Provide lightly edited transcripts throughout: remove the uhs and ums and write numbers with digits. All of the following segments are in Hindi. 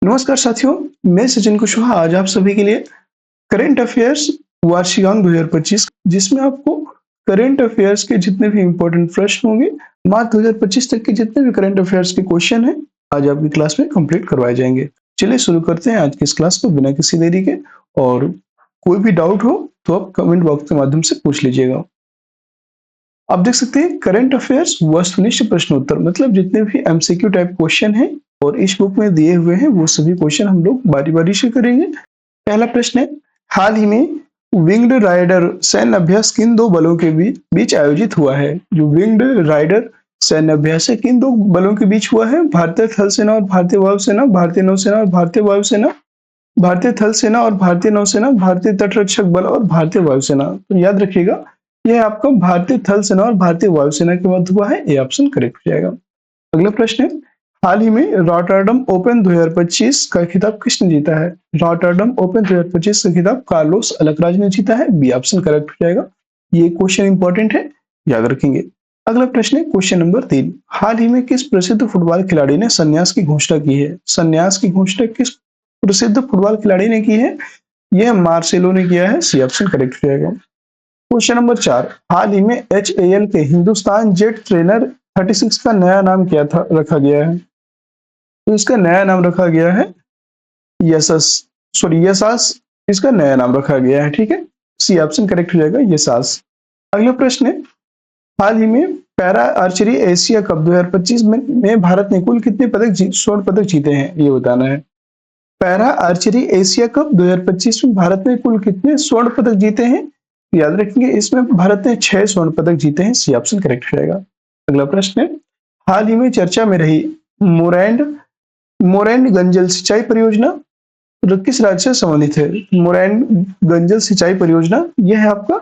नमस्कार साथियों, मैं सचिन कुशवाहा आज आप सभी के लिए करंट अफेयर्स वार्षिकांक 2025 जिसमें आपको करंट अफेयर्स के जितने भी इम्पोर्टेंट प्रश्न होंगे, मार्च 2025 तक के जितने भी करंट अफेयर्स के क्वेश्चन हैं, आज आपकी क्लास में कंप्लीट करवाए जाएंगे। चलिए शुरू करते हैं आज की इस क्लास को बिना किसी देरी के। और कोई भी डाउट हो तो आप कमेंट बॉक्स के माध्यम से पूछ लीजिएगा। आप देख सकते हैं करंट अफेयर्स वस्तुनिष्ठ प्रश्नोत्तर, मतलब जितने भी एमसीक्यू टाइप क्वेश्चन हैं और इस बुक में दिए हुए हैं वो सभी क्वेश्चन हम लोग बारी बारी से करेंगे। पहला प्रश्न है, हाल ही में विंग्ड राइडर सैन्य अभ्यास किन दो बलों के बीच आयोजित हुआ है? जो विंग्ड राइडर सैन्य अभ्यास है किन दो बलों के बीच हुआ है? भारतीय थल सेना और भारतीय वायुसेना, भारतीय नौसेना और भारतीय वायुसेना, भारतीय थल सेना और भारतीय नौसेना, भारतीय तटरक्षक बल और भारतीय वायुसेना। तो याद रखिएगा, यह आपका भारतीय थल सेना और भारतीय वायुसेना के मध्य हुआ है। ये ऑप्शन करेक्ट हो जाएगा। अगला प्रश्न है, हाल ही में रॉटरडम ओपन 2025 का खिताब किसने जीता है? रॉटरडम ओपन 2025 का खिताब कार्लोस अलकराज ने जीता है। बी ऑप्शन करेक्ट हो जाएगा। ये क्वेश्चन इंपॉर्टेंट है, याद रखेंगे। अगला प्रश्न है क्वेश्चन नंबर 3, हाल ही में किस प्रसिद्ध फुटबॉल खिलाड़ी ने संन्यास की घोषणा की है? संन्यास की घोषणा किस प्रसिद्ध फुटबॉल खिलाड़ी ने की है? यह मार्सेलो ने किया है। सी ऑप्शन करेक्ट हो जाएगा। क्वेश्चन नंबर 4, हाल ही में HAL के हिंदुस्तान जेट ट्रेनर 36 का नया नाम क्या था रखा गया है? तो इसका नया नाम रखा गया है यशस, यशास। इसका नया नाम रखा गया है, ठीक है। सी ऑप्शन करेक्ट हो जाएगा, यशास। अगला प्रश्न है, हाल ही में पैरा आर्चरी एशिया कप 2025 में भारत ने कुल कितने स्वर्ण पदक जीते हैं? ये बताना है। पैरा आर्चरी एशिया कप 2025 में भारत ने कुल कितने स्वर्ण पदक जीते हैं? याद रखेंगे, इसमें भारत ने 6 स्वर्ण पदक जीते हैं। सी ऑप्शन करेक्ट हो जाएगा। अगला प्रश्न है, हाल ही में चर्चा में रही मोरैंड गंजल सिंचाई परियोजना किस राज्य से संबंधित है? मोरैंड गंजल सिंचाई परियोजना यह है आपका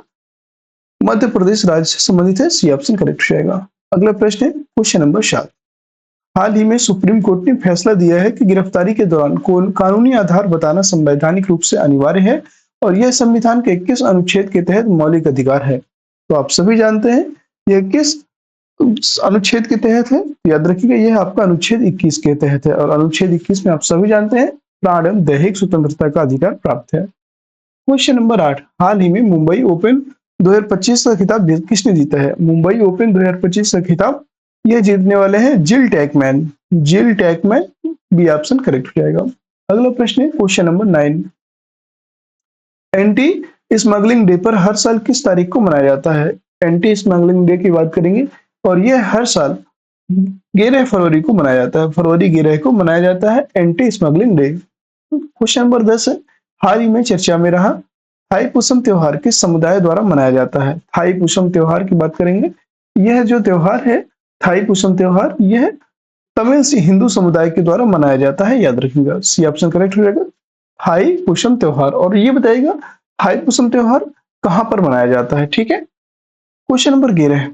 मध्य प्रदेश राज्य से संबंधित है। सी ऑप्शन करेक्ट हो जाएगा। अगला प्रश्न है क्वेश्चन नंबर 7, हाल ही में सुप्रीम कोर्ट ने फैसला दिया है कि गिरफ्तारी के दौरान कानूनी आधार बताना संवैधानिक रूप से अनिवार्य है और यह संविधान के किस अनुच्छेद के तहत मौलिक अधिकार है? तो आप सभी जानते हैं यह किस अनुच्छेद के तहत है। याद रखिएगा, यह आपका अनुच्छेद 21 के तहत है और अनुच्छेद 21 में आप सभी जानते हैं प्राण एवं दैहिक स्वतंत्रता का अधिकार प्राप्त है। क्वेश्चन नंबर 8, हाल ही में मुंबई ओपन 2025 का खिताब किसने जीता है? मुंबई ओपन 2025 का खिताब ये जीतने वाले हैं जिल टैकमैन। जिल टैकमैन, बी ऑप्शन करेक्ट हो जाएगा। अगला प्रश्न है question number 9, anti smuggling day पर हर साल किस तारीख को मनाया जाता है? एंटी स्मगलिंग डे की बात करेंगे और यह हर साल 11 फरवरी को मनाया जाता है। फरवरी 11 को मनाया जाता है anti smuggling day. Question number 10 है, हाल ही में चर्चा में रहा थाईपुसम त्योहार किस समुदाय द्वारा मनाया जाता है? थाईपुसम त्योहार की बात करेंगे। यह जो त्योहार है थाईपुसम त्योहार, यह तमिल हिंदू समुदाय के द्वारा मनाया जाता है। याद रखिएगा, सी ऑप्शन करेक्ट हो जाएगा, थाईपुसम त्योहार। और ये बताइएगा थाईपुसम त्योहार कहां पर मनाया जाता है, ठीक है। Question number 11,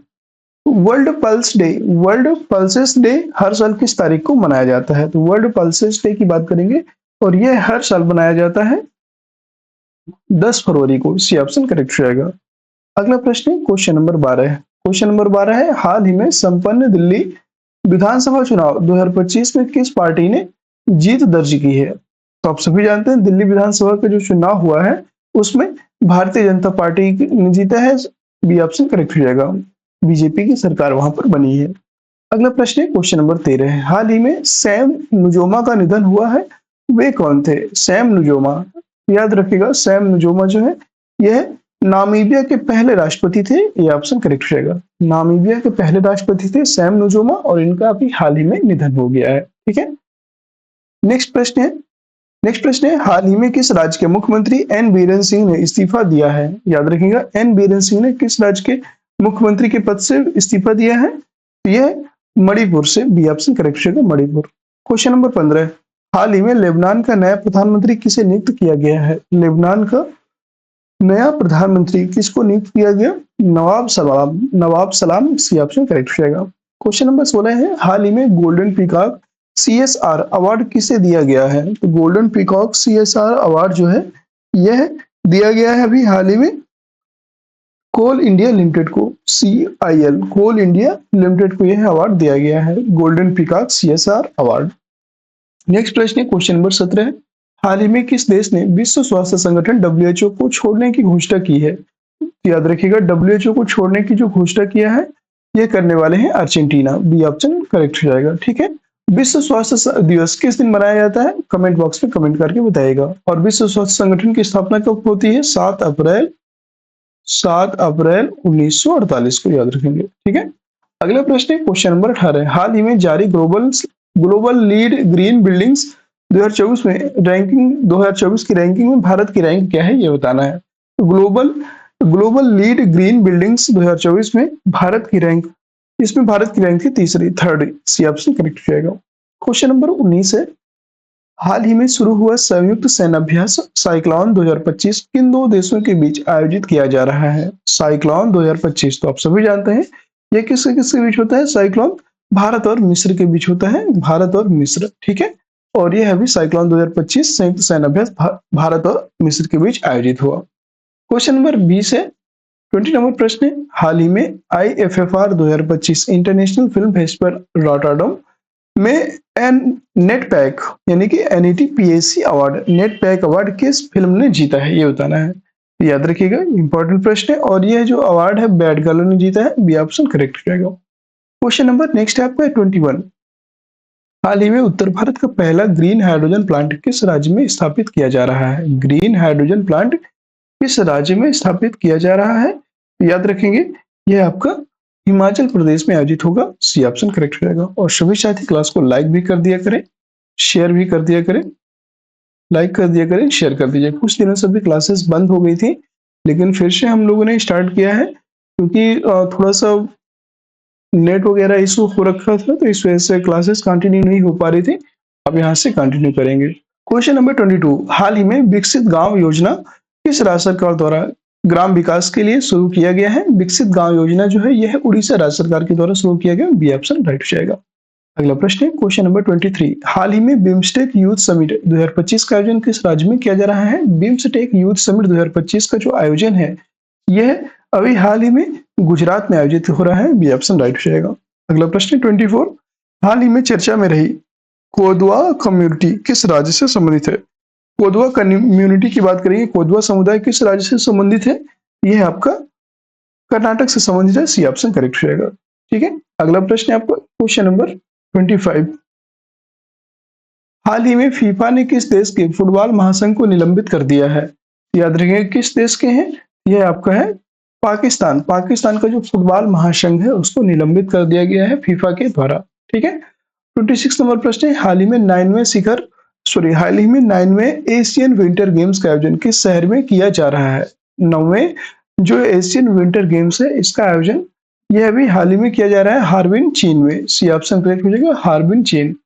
world pulse day, world pulses day हर साल किस तारीख को मनाया जाता है? तो वर्ल्ड पल्सेस डे की बात करेंगे और यह हर साल मनाया जाता है 10 फरवरी को। सी ऑप्शन करेक्ट हो जाएगा। अगला प्रश्न है क्वेश्चन नंबर 12 है। क्वेश्चन नंबर 12 है, हाल ही में संपन्न दिल्ली विधानसभा चुनाव 2025 में किस पार्टी ने जीत दर्ज की है? तो आप सभी जानते हैं दिल्ली विधानसभा का जो चुनाव हुआ है उसमें भारतीय जनता पार्टी ने जीता है। बी ऑप्शन करेक्ट हो जाएगा, बीजेपी की सरकार वहां पर बनी है। अगला प्रश्न है क्वेश्चन नंबर 13 है, हाल ही में सैम नुजोमा का निधन हुआ है, वे कौन थे? सैम नुजोमा, याद रखिएगा सैम नुजोमा जो है यह नामीबिया के पहले राष्ट्रपति थे। ये ऑप्शन करेक्ट हो जाएगा, नामीबिया के पहले राष्ट्रपति थे सैम नुजोमा और इनका अभी हाल ही में निधन हो गया है, ठीक है। नेक्स्ट प्रश्न है, हाल ही में किस राज्य के मुख्यमंत्री एन बीरेन सिंह ने इस्तीफा दिया है? याद रखिएगा, एन बीरेन सिंह ने किस राज्य के मुख्यमंत्री के पद से इस्तीफा दिया है? यह मणिपुर से। बी ऑप्शन करेक्ट होगा, मणिपुर। क्वेश्चन नंबर 15, हाल ही में लेबनान का नया प्रधानमंत्री किसे नियुक्त किया गया है? लेबनान का नया प्रधानमंत्री किसको नियुक्त किया गया? नवाब सलाम, नवाब सलाम। सी ऑप्शन करेक्ट हो जाएगा। क्वेश्चन नंबर 16 है, हाल ही में गोल्डन पीकॉक CSR अवार्ड किसे दिया गया है? तो गोल्डन पीकॉक CSR अवार्ड जो है यह दिया गया है अभी हाल ही में कोल इंडिया लिमिटेड को। CIL, कोल इंडिया लिमिटेड को यह अवार्ड दिया गया है, golden peacock CSR award. Next प्रश्न है क्वेश्चन नंबर 17। हाल ही में किस देश ने विश्व स्वास्थ्य संगठन डब्ल्यूएचओ को छोड़ने की घोषणा की है? याद रखिएगा, डब्ल्यूएचओ को छोड़ने की जो घोषणा किया है, ये करने वाले हैं अर्जेंटीना। बी ऑप्शन करेक्ट हो जाएगा। ठीक है, विश्व स्वास्थ्य दिवस किस दिन मनाया जाता है? कमेंट बॉक्स में कमेंट करके बताइएगा। और विश्व स्वास्थ्य संगठन की स्थापना कब होती है? 7 अप्रैल 1948 को याद रखेंगे। ठीक है, अगला प्रश्न है क्वेश्चन नंबर 18। हाल ही में जारी global global lead green buildings 2024 में रैंकिंग 2024 की रैंकिंग में भारत की रैंक क्या है, ये बताना है। Global global lead green buildings 2024 में भारत की रैंक, इसमें भारत की रैंक थी तीसरी, थर्ड। सी ऑप्शन करेक्ट हो जाएगा। क्वेश्चन नंबर 19 है। हाल ही में शुरू हुआ संयुक्त सैन्याभ्यास साइक्लोन 2025 किन दो देशों के बीच आयोजित किया जा रहा है? साइक्लोन 2025 तो आप सभी जानते हैं, ये किसके किसके बीच होता है? साइक्लोन भारत और मिस्र के बीच होता है, भारत और मिस्र। ठीक है, और यह अभी साइक्लोन 2025 संयुक्त सैन्याभ्यास भारत और मिस्र के बीच आयोजित हुआ। क्वेश्चन नंबर 20 है, 20 नंबर प्रश्न है। हाल ही में IFFR 2025 international film festival Rotterdam में एन नेट पैक यानी कि NETPAC award, net pack award किस फिल्म ने जीता है, ये बताना है। तो याद रखिएगा, इंपॉर्टेंट प्रश्न है, और यह जो अवार्ड है बैड गर्ल ने जीता है। बी ऑप्शन करेक्ट हो जाएगा। क्वेश्चन नंबर नेक्स्ट है आपका 21। हाल ही में उत्तर भारत का पहला ग्रीन हाइड्रोजन प्लांट किस राज्य में स्थापित किया जा रहा है? ग्रीन हाइड्रोजन प्लांट किस राज्य में स्थापित किया जा रहा है? तो याद रखेंगे, यह आपका हिमाचल प्रदेश में आयोजित होगा। सी ऑप्शन करेक्ट हो जाएगा। और सभी साथी क्लास को लाइक भी कर दिया करें, शेयर भी कर दिया करें, लाइक कर दिया करें, शेयर कर दीजिए। कुछ दिनों से भी क्लासेस बंद हो गई थी, लेकिन फिर से हम लोगों ने स्टार्ट किया है, क्योंकि थोड़ा सा नेट वगैरह इशू हो रखा था, तो इस वजह से क्लासेस कंटिन्यू नहीं हो पा रही थी। अब यहाँ से कंटिन्यू करेंगे। Question number 22। हाल ही में विकसित गांव योजना किस राज्य सरकार द्वारा ग्राम विकास के लिए शुरू किया गया है? विकसित गांव योजना जो है, यह उड़ीसा राज्य सरकार के द्वारा शुरू किया गया। बी ऑप्शन राइट हो जाएगा। अगला प्रश्न है क्वेश्चन नंबर 23। हाल ही में बिम्स्टेक यूथ समिट 2025 का आयोजन किस राज्य में किया जा रहा है? बिम्स्टेक यूथ समिट 2025 का जो आयोजन है, यह अभी हाल ही में गुजरात में आयोजित हो रहा है। बी ऑप्शन राइट हो जाएगा। अगला प्रश्न 24। हाल ही में चर्चा में रही कोदवा कम्युनिटी किस राज्य से संबंधित है? कोदवा कम्युनिटी की बात करेंगे, कोदवा समुदाय किस राज्य से संबंधित है? यह आपका कर्नाटक से संबंधित है। सी ऑप्शन करेक्ट हो जाएगा। ठीक है, अगला प्रश्न है आपका क्वेश्चन नंबर 25। हाल ही में फीफा ने किस देश के फुटबॉल महासंघ को निलंबित कर दिया है? याद रखिए किस देश के हैं, यह आपका है पाकिस्तान। पाकिस्तान का जो फुटबॉल महासंघ है, उसको निलंबित कर दिया गया है फीफा के द्वारा। ठीक है, 26 नंबर प्रश्न है। हाल ही में 9वें एशियन विंटर गेम्स का आयोजन किस शहर में किया जा रहा है? 9वें जो एशियन विंटर गेम्स है, इसका आयोजन यह अभी हाल ही में किया जा रहा है हार्बिन, चीन में। सी ऑप्शन करेक्ट हो जाएगा, हार्बिन, चीन।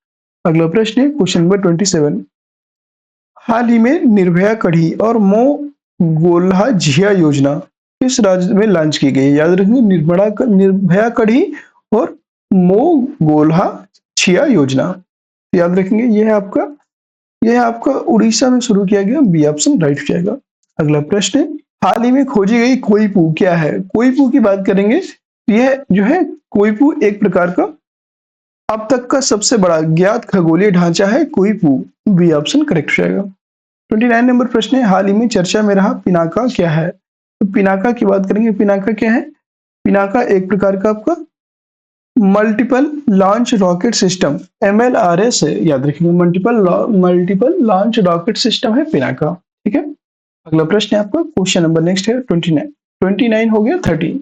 अगला प्रश्न है क्वेश्चन नंबर 27। हाल ही में निर्भया कढ़ी और मो गोल्हा झिया योजना किस राज्य में लॉन्च की गई? याद रखिए, निर्भया कढ़ी और मो गोल्हा झिया योजना, याद रखेंगे यह आपका उड़ीसा में शुरू किया गया। बी ऑप्शन राइट हो जाएगा। अगला प्रश्न है, हाल ही में खोजी गई कोईपू क्या है? कोईपू की बात करेंगे, यह जो है कोईपू एक प्रकार का अब तक का सबसे बड़ा ज्ञात खगोलीय ढांचा है कोईपू। बी ऑप्शन करेक्ट हो जाएगा। 29 नंबर प्रश्न है। हाल ही में चर्चा में रहा पिनाका क्या है? तो पिनाका की बात करेंगे, पिनाका क्या है? पिनाका एक प्रकार का आपका multiple launch rocket system MLRS है। याद रखिएगा, मल्टीपल लॉन्च रॉकेट सिस्टम है पिनाका। ठीक है, अगला प्रश्न है आपका क्वेश्चन नंबर नेक्स्ट है 29 हो गया 30।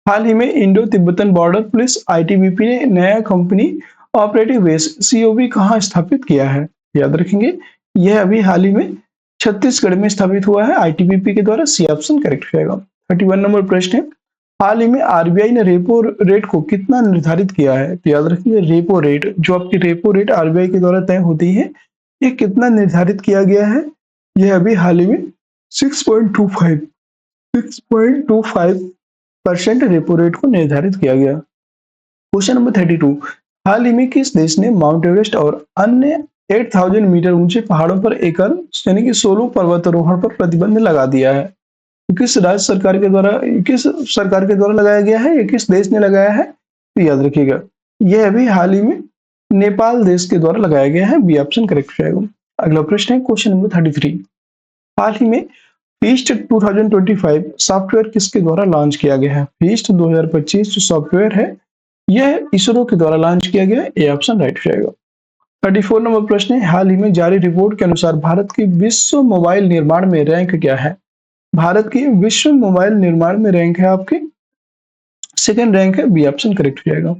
हाल ही में Indo Tibetan border police ITBP ने नया कंपनी ऑपरेटिव बेस COB कहाँ स्थापित किया है? याद रखेंगे, यह अभी हाल ही में छत्तीसगढ़ में स्थापित हुआ है ITBP के द्वारा। सी ऑप्शन करेक्ट हो जाएगा। 31 नंबर प्रश्न है। हाल ही में RBI ने रेपो रेट को कितना निर्धारित किया है? तो याद रखिए, रेपो रेट जो आपकी रेपो रेट RBI के द्वारा तय होती है, ये कितना निर्धारित किया गया है? यह अभी हाल ही में 6.25% रेपो रेट को निर्धारित किया गया। Question number 32। हाल ही में किस देश ने माउंट एवरेस्ट और अन्य 8000 मीटर ऊंचे पहाड़ों पर एकल यानी कि सोलो पर्वतारोहण पर प्रतिबंध लगा दिया है? किस सरकार के द्वारा लगाया गया है, या किस देश ने लगाया है? तो याद रखिएगा, यह अभी हाल ही में नेपाल देश के द्वारा लगाया गया है, बी ऑप्शन करेक्ट हो जाएगा। अगला प्रश्न है क्वेश्चन नंबर 33। हाल ही में फीस्ट 2025 सॉफ्टवेयर किसके द्वारा लॉन्च किया गया है? फीस्ट 2025 जो सॉफ्टवेयर है यह इसरो के द्वारा लॉन्च किया गया है, ए ऑप्शन राइट हो जाएगा। 34 नंबर प्रश्न है, हाल ही में जारी रिपोर्ट के अनुसार भारत की विश्व मोबाइल निर्माण में रैंक क्या है? भारत की विश्व मोबाइल निर्माण में रैंक है आपकी सेकंड रैंक है, बी ऑप्शन करेक्ट हो जाएगा।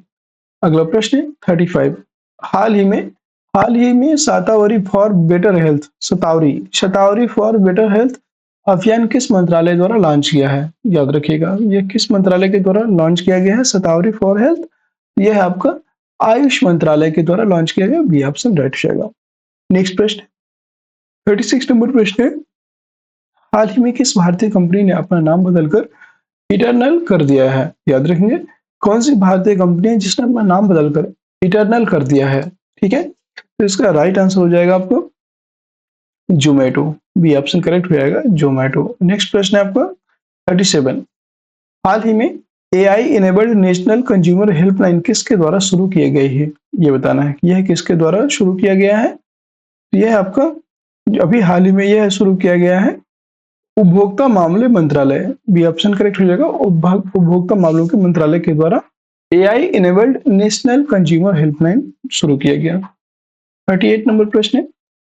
अगला प्रश्न है 35। हाल ही में Shatavari for better health Shatavari for better health अभियान किस मंत्रालय द्वारा लॉन्च किया है? याद रखिएगा यह किस मंत्रालय के द्वारा लॉन्च किया गया है शतावरी फॉर हेल्थ? यह है आपका आयुष मंत्रालय के द्वारा लॉन्च किया गया, बी ऑप्शन राइट हो जाएगा। नेक्स्ट प्रश्न 36 नंबर प्रश्न है, हाल ही में किस भारतीय कंपनी ने अपना नाम बदलकर इटरनल कर दिया है? याद रखेंगे कौन सी भारतीय कंपनी है जिसने अपना नाम बदलकर इटरनल कर दिया है? ठीक है, तो इसका राइट आंसर हो जाएगा आपको जोमेटो, बी ऑप्शन करेक्ट हो जाएगा जोमेटो। नेक्स्ट प्रश्न है आपका 37। हाल ही में AI enabled national consumer helpline किसके द्वारा शुरू किए गई है? ये बताना है कि यह किसके द्वारा शुरू किया गया है। यह आपका अभी हाल ही में यह शुरू किया गया है उपभोक्ता मामले मंत्रालय, बी ऑप्शन करेक्ट हो जाएगा उपभोक्ता मामलों के मंत्रालय के द्वारा AI enabled national consumer helpline शुरू किया गया। 38 नंबर प्रश्न है,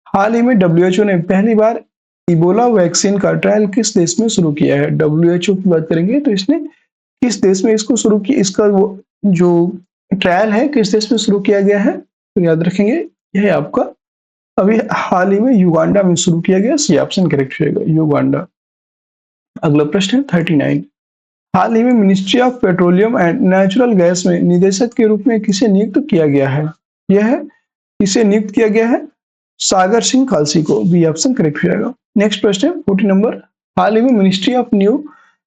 हाल ही में डब्ल्यूएचओ ने पहली बार इबोला वैक्सीन का ट्रायल किस देश में शुरू किया है? डब्ल्यूएचओ की बात करेंगे तो इसने किस देश में इसको शुरू किया, इसका वो जो ट्रायल है किस देश में शुरू किया गया है? तो याद रखेंगे यह है आपका अभी हाल ही में युगांडा में शुरू किया गया, सी ऑप्शन करेक्ट रहेगा युगांडा। अगला प्रश्न है 39। हाल ही में ministry of petroleum and natural gas में निदेशक के रूप में किसे नियुक्त किया गया है? यह है किसे नियुक्त किया गया है? सागर सिंह खालसी को, बी ऑप्शन करेक्ट हो जाएगा। नेक्स्ट प्रश्न है 40 नंबर। हाल ही में ministry of new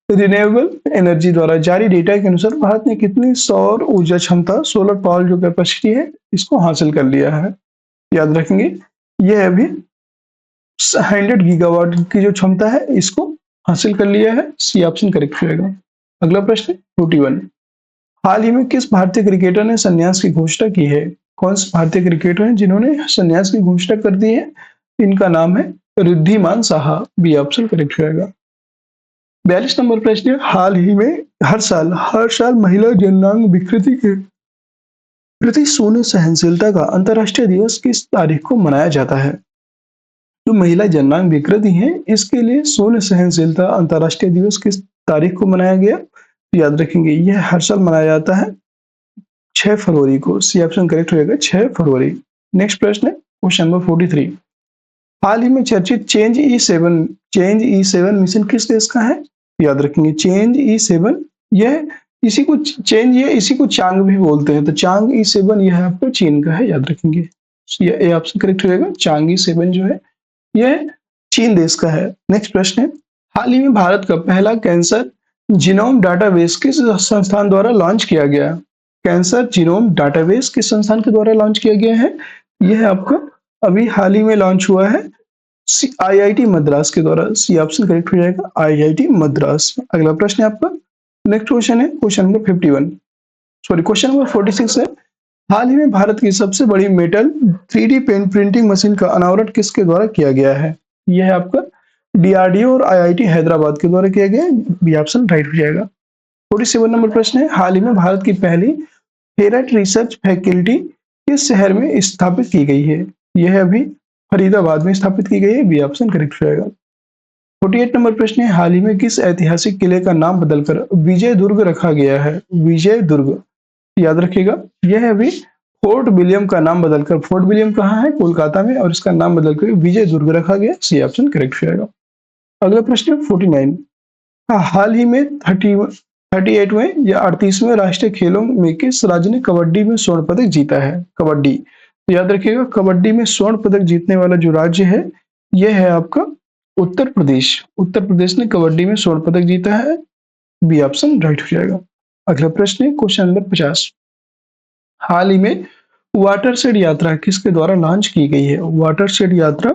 renewable energy द्वारा जारी डेटा के अनुसार भारत ने कितनी सौर ऊर्जा क्षमता सोलर पावर जो कैपेसिटी है इसको हासिल कर लिया है? याद रखेंगे यह अभी 100 गीगावाट की जो क्षमता है इसको हासिल कर लिया है, सी ऑप्शन करेक्ट रहेगा। अगला प्रश्न 41। हाल ही में किस भारतीय क्रिकेटर ने संन्यास की घोषणा की है? कौन से भारतीय क्रिकेटर हैं जिन्होंने संन्यास की घोषणा कर दी है? इनका नाम है Riddhiman Saha, B option correct रहेगा। 42 नंबर प्रश्न है, हाल ही में हर साल महिला जननांग विकृति के प्रति शून्य सहनशीलता का अंतर्राष्ट्रीय दिवस किस तारीख को मनाया जाता है? जो महिला जननांग विकृति है इसके लिए शून्य सहनशीलता अंतर्राष्ट्रीय दिवस किस तारीख को मनाया गया? याद रखेंगे यह हर साल मनाया जाता है 6 फरवरी को, सी ऑप्शन करेक्ट रहेगा 6 फरवरी। नेक्स्ट प्रश्न है क्वेश्चन नंबर 43। हाल ही में चर्चित चेंज ई7 मिशन किस देश का है? याद रखेंगे चेंज ई7 यह इसी को चांग भी बोलते हैं, तो चांग ई7 यह आपका चीन का है, याद रखेंगे ये ऑप्शन करेक्ट रहेगा। चांग ई7 जो है यह चीन देश का है। नेक्स्ट प्रश्न है, हाल ही में भारत का पहला कैंसर जीनोम डाटाबेस किस संस्थान द्वारा लॉन्च किया गया? कैंसर जीनोम डाटाबेस किस संस्थान के द्वारा लॉन्च किया गया है? यह आपका अभी हाल ही में लॉन्च हुआ है आईआईटी मद्रास के द्वारा, सी ऑप्शन करेक्ट हो जाएगा आईआईटी मद्रास। अगला प्रश्न है आपका नेक्स्ट क्वेश्चन है क्वेश्चन नंबर 46 है, हाल ही में भारत की सबसे बड़ी metal 3D pen printing machine का अनावरण किसके द्वारा किया गया है? यह है आपका डीआरडीओ और आईआईटी हैदराबाद के द्वारा किया गया, बी ऑप्शन राइट हो जाएगा। 47 नंबर प्रश्न है, हाल ही में भारत की पहली फेरेट रिसर्च फैकल्टी किस शहर में स्थापित की गई है? यह अभी फरीदाबाद में स्थापित की गई है, बी ऑप्शन करेक्ट रहेगा। 48 नंबर प्रश्न है, हाल ही में किस ऐतिहासिक किले का नाम बदलकर विजय दुर्ग रखा गया है? विजय दुर्ग, याद रखिएगा यह अभी फोर्ट विलियम का नाम बदलकर, फोर्ट विलियम कहाँ है? कोलकाता में, और इसका नाम बदलकर विजय दुर्ग रखा गया, सी ऑप्शन करेक्ट रहेगा। अगला प्रश्न 49। हाल ही में 38वें या 38वें राष्ट्रीय खेलों में किस राज्य ने कबड्डी में स्वर्ण पदक जीता है? कबड्डी, तो याद रखिएगा कबड्डी में स्वर्ण पदक जीतने वाला जो राज्य है यह है आपका उत्तर प्रदेश। उत्तर प्रदेश ने कबड्डी में स्वर्ण पदक जीता है, बी ऑप्शन राइट हो जाएगा। अगला प्रश्न है क्वेश्चन नंबर 50। हाल ही में वाटरशेड यात्रा किसके द्वारा लॉन्च की गई है? वाटरशेड यात्रा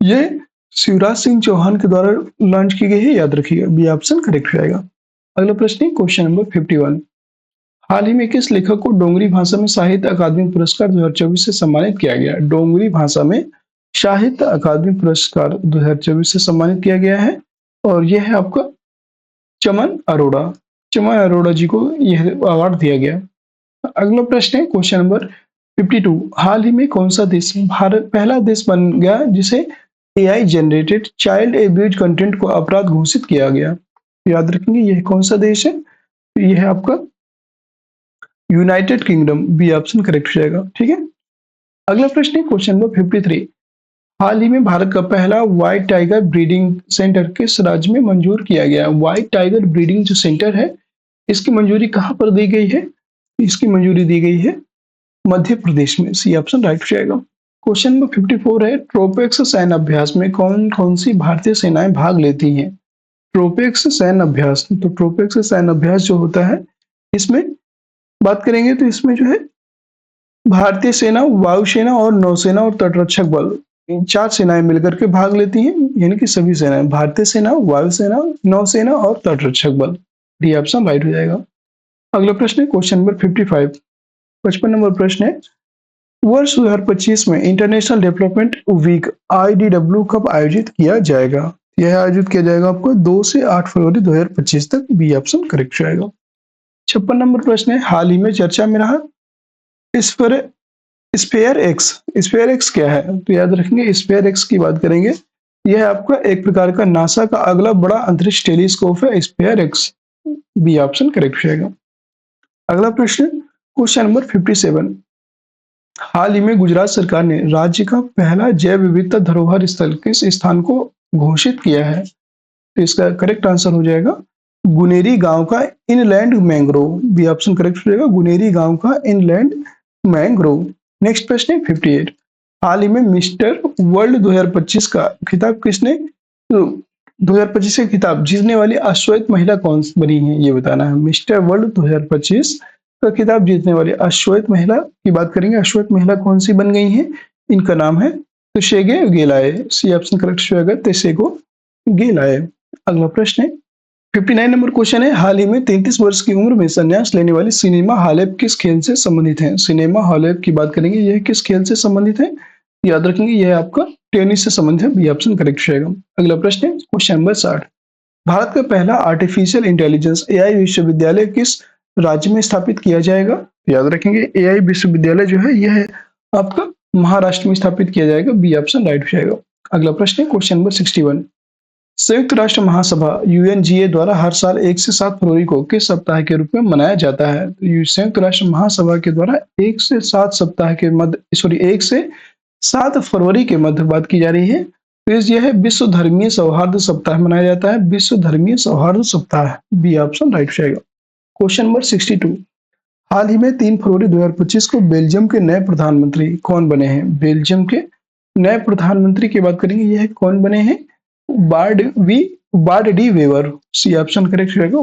ये शिवराज सिंह चौहान के द्वारा लॉन्च की गई है, याद रखिएगा बी ऑप्शन करेक्ट हो जाएगा। अगला प्रश्न है क्वेश्चन नंबर 51। हाल ही में किस लेखक को डोंगरी भाषा में साहित्य अकादमी पुरस्कार 2024 से सम्मानित किया गया? डोंगरी भाषा में साहित्य अकादमी पुरस्कार 2024 से सम्मानित किया गया है और यह है आपका चमन अरोड़ा। चमन अरोड़ा जी को यह अवार्ड दिया गया। अगला प्रश्न है क्वेश्चन नंबर 52। हाल ही में कौन सा देश भारत पहला देश बन गया जिसे AI generated child abuse content को अपराध घोषित किया गया? याद रखेंगे यह कौन सा देश है? यह है आपका United Kingdom. B option correct हो जाएगा। ठीक है। अगला प्रश्न है क्वेश्चन नंबर 53। हाल ही में भारत का पहला व्हाइट टाइगर ब्रीडिंग सेंटर किस राज्य में मंजूर किया गया? व्हाइट टाइगर ब्रीडिंग जो सेंटर है इसकी मंजूरी कहां पर दी गई है? इसकी मंजूरी दी गई है मध्य प्रदेश में। सी ऑप्शन राइट हो जाएगा। क्वेश्चन नंबर 54 है ट्रोपेक्स सैन्य अभ्यास में कौन कौन सी भारतीय सेनाएं भाग लेती हैं? ट्रोपेक्स सैन्य अभ्यास, तो ट्रोपेक्स सैन्य अभ्यास जो होता है इसमें बात करेंगे तो इसमें जो है भारतीय सेना, वायुसेना और नौसेना और तटरक्षक बल, इन 4 सेनाएं मिलकर के भाग लेती हैं। यानी कि सभी सेनाएं, भारतीय सेना, वायुसेना, नौसेना और तटरक्षक बल। डी ऑप्शन राइट हो जाएगा। अगला प्रश्न है क्वेश्चन नंबर 55। 55 नंबर प्रश्न है वर्ष 2025 में इंटरनेशनल डेवलपमेंट वीक IDW कब आयोजित किया जाएगा? यह आयोजित किया जाएगा आपको 2 से 8 फरवरी 2025 तक। बी ऑप्शन करेक्ट जाएगा। 56 नंबर प्रश्न है हाल ही में चर्चा में रहा स्पेयर एक्स क्या है? तो याद रखेंगे स्पेयर एक्स की बात करेंगे। यह आपका एक प्रकार का नासा का अगला बड़ा अंतरिक्ष टेलीस्कोप है SPHEREx. B option correct जाएगा। अगला प्रश्न क्वेश्चन नंबर 57। हाल ही में गुजरात सरकार ने राज्य का पहला जैव विविधता धरोहर स्थल किस स्थान को घोषित किया है? तो इसका करेक्ट आंसर हो जाएगा गुनेरी गांव का inland mangrove. B option correct हो जाएगा, गुनेरी गांव का इनलैंड मैंग्रोव। नेक्स्ट प्रश्न है 58। हाल ही में मिस्टर वर्ल्ड 2025 का खिताब किसने 2025 का खिताब जीतने वाली अश्वेत महिला कौन बनी है ये बताना है। मिस्टर वर्ल्ड 2025 का खिताब जीतने वाली अश्वेत महिला की बात करेंगे। अश्वेत महिला कौन सी बन गई है? इनका नाम है त्शेगे गेलाए। सी ऑप्शन करेक्ट हो जाएगा, त्शेगो गेलाए। अगला प्रश्न है 59 नंबर क्वेश्चन है हाल ही में 33 वर्ष की उम्र में संन्यास लेने वाली सिनेमा हालेप किस खेल से संबंधित है? सिनेमा हालेप की बात करेंगे, यह किस खेल से संबंधित है? याद रखेंगे यह आपका टेनिस से संबंधित है। बी ऑप्शन करेक्ट रहेगा। अगला प्रश्न है क्वेश्चन नंबर 60। भारत का पहला आर्टिफिशियल इंटेलिजेंस AI विश्वविद्यालय किस राज्य में स्थापित किया जाएगा? याद रखेंगे AI विश्वविद्यालय जो है यह आपका महाराष्ट्र में स्थापित किया जाएगा। बी ऑप्शन राइट हो जाएगा। अगला प्रश्न है क्वेश्चन नंबर 61। संयुक्त राष्ट्र महासभा UNGA द्वारा हर साल 1 से 7 फरवरी को किस सप्ताह के रूप में मनाया जाता है? संयुक्त राष्ट्र महासभा के द्वारा 1 से 7 सप्ताह के मध्य 1 से 7 फरवरी के मध्य बात की जा रही है। तो यह है विश्व धर्मीय सौहार्द सप्ताह मनाया जाता है। विश्व धर्मीय सौहार्द सप्ताह। बी ऑप्शन राइट जाएगा। Question number 62। हाल ही में 3 फरवरी 2025 को बेल्जियम के नए प्रधानमंत्री कौन बने हैं? बेल्जियम के नए प्रधानमंत्री की बात करेंगे, यह कौन बने हैं? Bart de Wever. C option correct रहेगा,